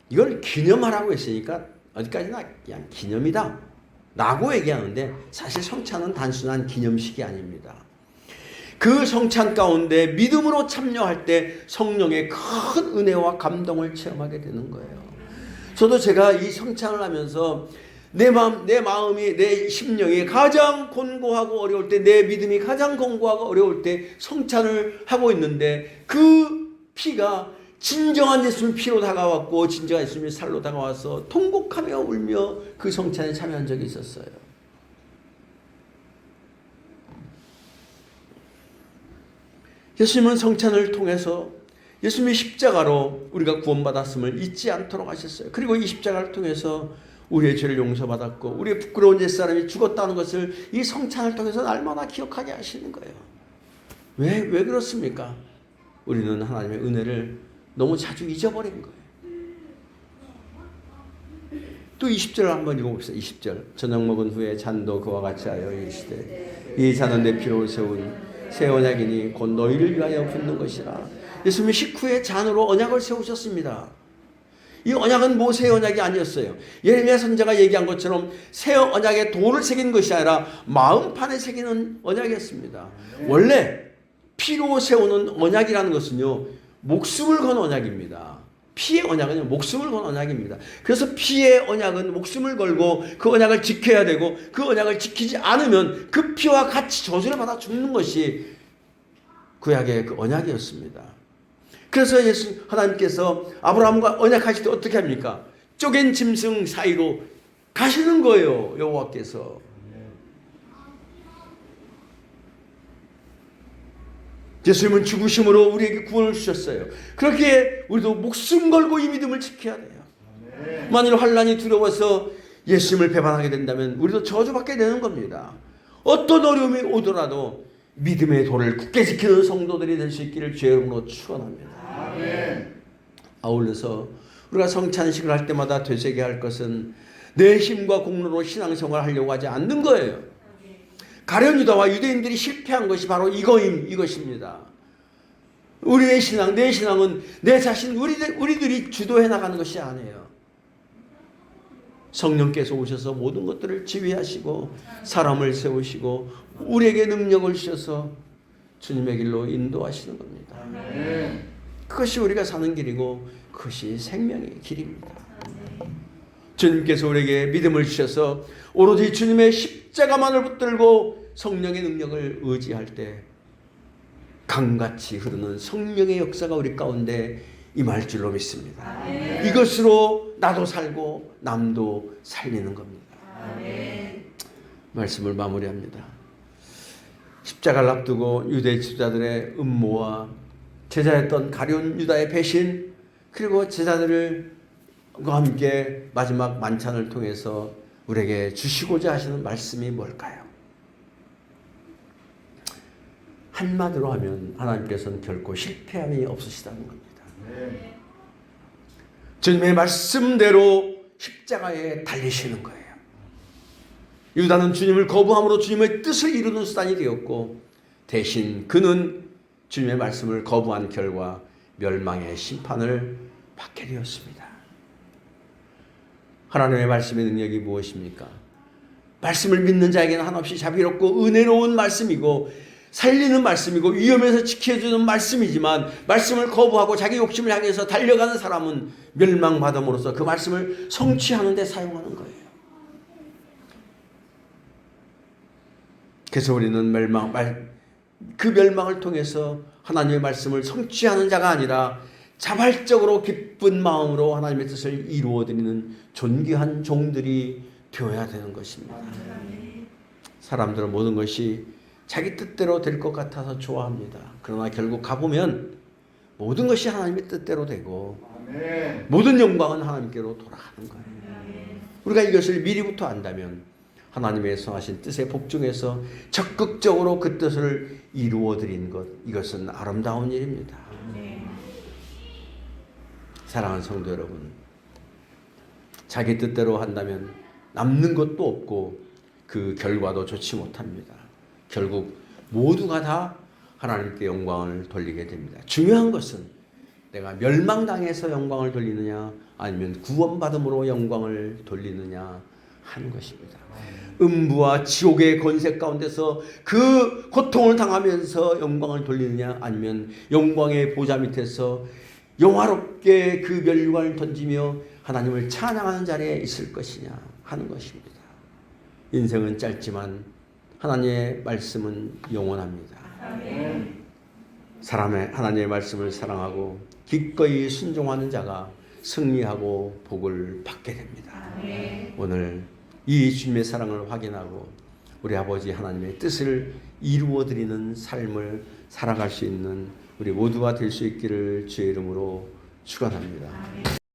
이걸 기념하라고 했으니까 어디까지나 그냥 기념이다 라고 얘기하는데 사실 성찬은 단순한 기념식이 아닙니다. 그 성찬 가운데 믿음으로 참여할 때 성령의 큰 은혜와 감동을 체험하게 되는 거예요. 저도 제가 이 성찬을 하면서 내 마음이, 내 심령이 가장 곤고하고 어려울 때, 내 믿음이 가장 곤고하고 어려울 때 성찬을 하고 있는데 그 피가 진정한 예수님 피로 다가왔고 진정한 예수님의 살로 다가와서 통곡하며 울며 그 성찬에 참여한 적이 있었어요. 예수님은 성찬을 통해서 예수님의 십자가로 우리가 구원받았음을 잊지 않도록 하셨어요. 그리고 이 십자가를 통해서 우리의 죄를 용서받았고 우리의 부끄러운 옛사람이 죽었다는 것을 이 성찬을 통해서 날마다 기억하게 하시는 거예요. 왜 그렇습니까? 우리는 하나님의 은혜를 너무 자주 잊어버린 거예요. 또 20절 한번 읽어봅시다. 20절. 저녁 먹은 후에 잔도 그와 같이 하여 이르시되 이 잔은 내 피로 세운 새 언약이니 곧 너희를 위하여 붓는 것이라. 예수님이 식후에 잔으로 언약을 세우셨습니다. 이 언약은 모세의 언약이 아니었어요. 예레미야 선지자가 얘기한 것처럼 새 언약에 돌을 새긴 것이 아니라 마음판에 새기는 언약이었습니다. 원래 피로 세우는 언약이라는 것은요, 목숨을 건 언약입니다. 피의 언약은 목숨을 건 언약입니다. 그래서 피의 언약은 목숨을 걸고 그 언약을 지켜야 되고, 그 언약을 지키지 않으면 그 피와 같이 저주를 받아 죽는 것이 구약의 그 언약이었습니다. 그래서 하나님께서 아브라함과 언약하실 때 어떻게 합니까? 쪼갠 짐승 사이로 가시는 거예요, 여호와께서. 예수님은 죽으심으로 우리에게 구원을 주셨어요. 그렇게 우리도 목숨 걸고 이 믿음을 지켜야 돼요. 만일 환난이 두려워서 예수님을 배반하게 된다면 우리도 저주받게 되는 겁니다. 어떤 어려움이 오더라도 믿음의 도를 굳게 지키는 성도들이 될 수 있기를 주의 이름으로 축원합니다. 아울러서 우리가 성찬식을 할 때마다 되새겨야 할 것은 내 힘과 공로로 신앙생활을 하려고 하지 않는 거예요. 가룟 유다와 유대인들이 실패한 것이 바로 이것입니다. 우리의 신앙, 내 신앙은 내 자신, 우리들이 주도해 나가는 것이 아니에요. 성령께서 오셔서 모든 것들을 지휘하시고 사람을 세우시고 우리에게 능력을 주셔서 주님의 길로 인도하시는 겁니다. 그것이 우리가 사는 길이고 그것이 생명의 길입니다. 주님께서 우리에게 믿음을 주셔서 오로지 주님의 십자가만을 붙들고 성령의 능력을 의지할 때 강같이 흐르는 성령의 역사가 우리 가운데 임할 줄로 믿습니다. 이것으로 나도 살고 남도 살리는 겁니다. 말씀을 마무리합니다. 십자가를 앞두고 유대 지도자들의 음모와 제자였던 가룟 유다의 배신, 그리고 제자들과 함께 마지막 만찬을 통해서 우리에게 주시고자 하시는 말씀이 뭘까요? 한마디로 하면 하나님께서는 결코 실패함이 없으시다는 겁니다. 주님의 말씀대로 십자가에 달리시는 거예요. 유다는 주님을 거부함으로 주님의 뜻을 이루는 수단이 되었고, 대신 그는 주님의 말씀을 거부한 결과 멸망의 심판을 받게 되었습니다. 하나님의 말씀의 능력이 무엇입니까? 말씀을 믿는 자에게는 한없이 자비롭고 은혜로운 말씀이고 살리는 말씀이고 위험에서 지켜주는 말씀이지만, 말씀을 거부하고 자기 욕심을 향해서 달려가는 사람은 멸망받음으로써 그 말씀을 성취하는 데 사용하는 거예요. 그래서 우리는 그 멸망을 통해서 하나님의 말씀을 성취하는 자가 아니라 자발적으로 기쁜 마음으로 하나님의 뜻을 이루어드리는 존귀한 종들이 되어야 되는 것입니다. 사람들은 모든 것이 자기 뜻대로 될 것 같아서 좋아합니다. 그러나 결국 가보면 모든 것이 하나님의 뜻대로 되고 모든 영광은 하나님께로 돌아가는 거예요. 우리가 이것을 미리부터 안다면 하나님의 성하신 뜻에 복종해서 적극적으로 그 뜻을 이루어드린 것, 이것은 아름다운 일입니다. 사랑하는 성도 여러분, 자기 뜻대로 한다면 남는 것도 없고 그 결과도 좋지 못합니다. 결국 모두가 다 하나님께 영광을 돌리게 됩니다. 중요한 것은 내가 멸망당해서 영광을 돌리느냐 아니면 구원받음으로 영광을 돌리느냐 하는 것입니다. 음부와 지옥의 권세 가운데서 그 고통을 당하면서 영광을 돌리느냐 아니면 영광의 보좌 밑에서 영화롭게 그 멸관을 던지며 하나님을 찬양하는 자리에 있을 것이냐 하는 것입니다. 인생은 짧지만 하나님의 말씀은 영원합니다. 하나님의 말씀을 사랑하고 기꺼이 순종하는 자가 승리하고 복을 받게 됩니다. 오늘 이 주님의 사랑을 확인하고 우리 아버지 하나님의 뜻을 이루어드리는 삶을 살아갈 수 있는 우리 모두가 될 수 있기를 주의 이름으로 축원합니다.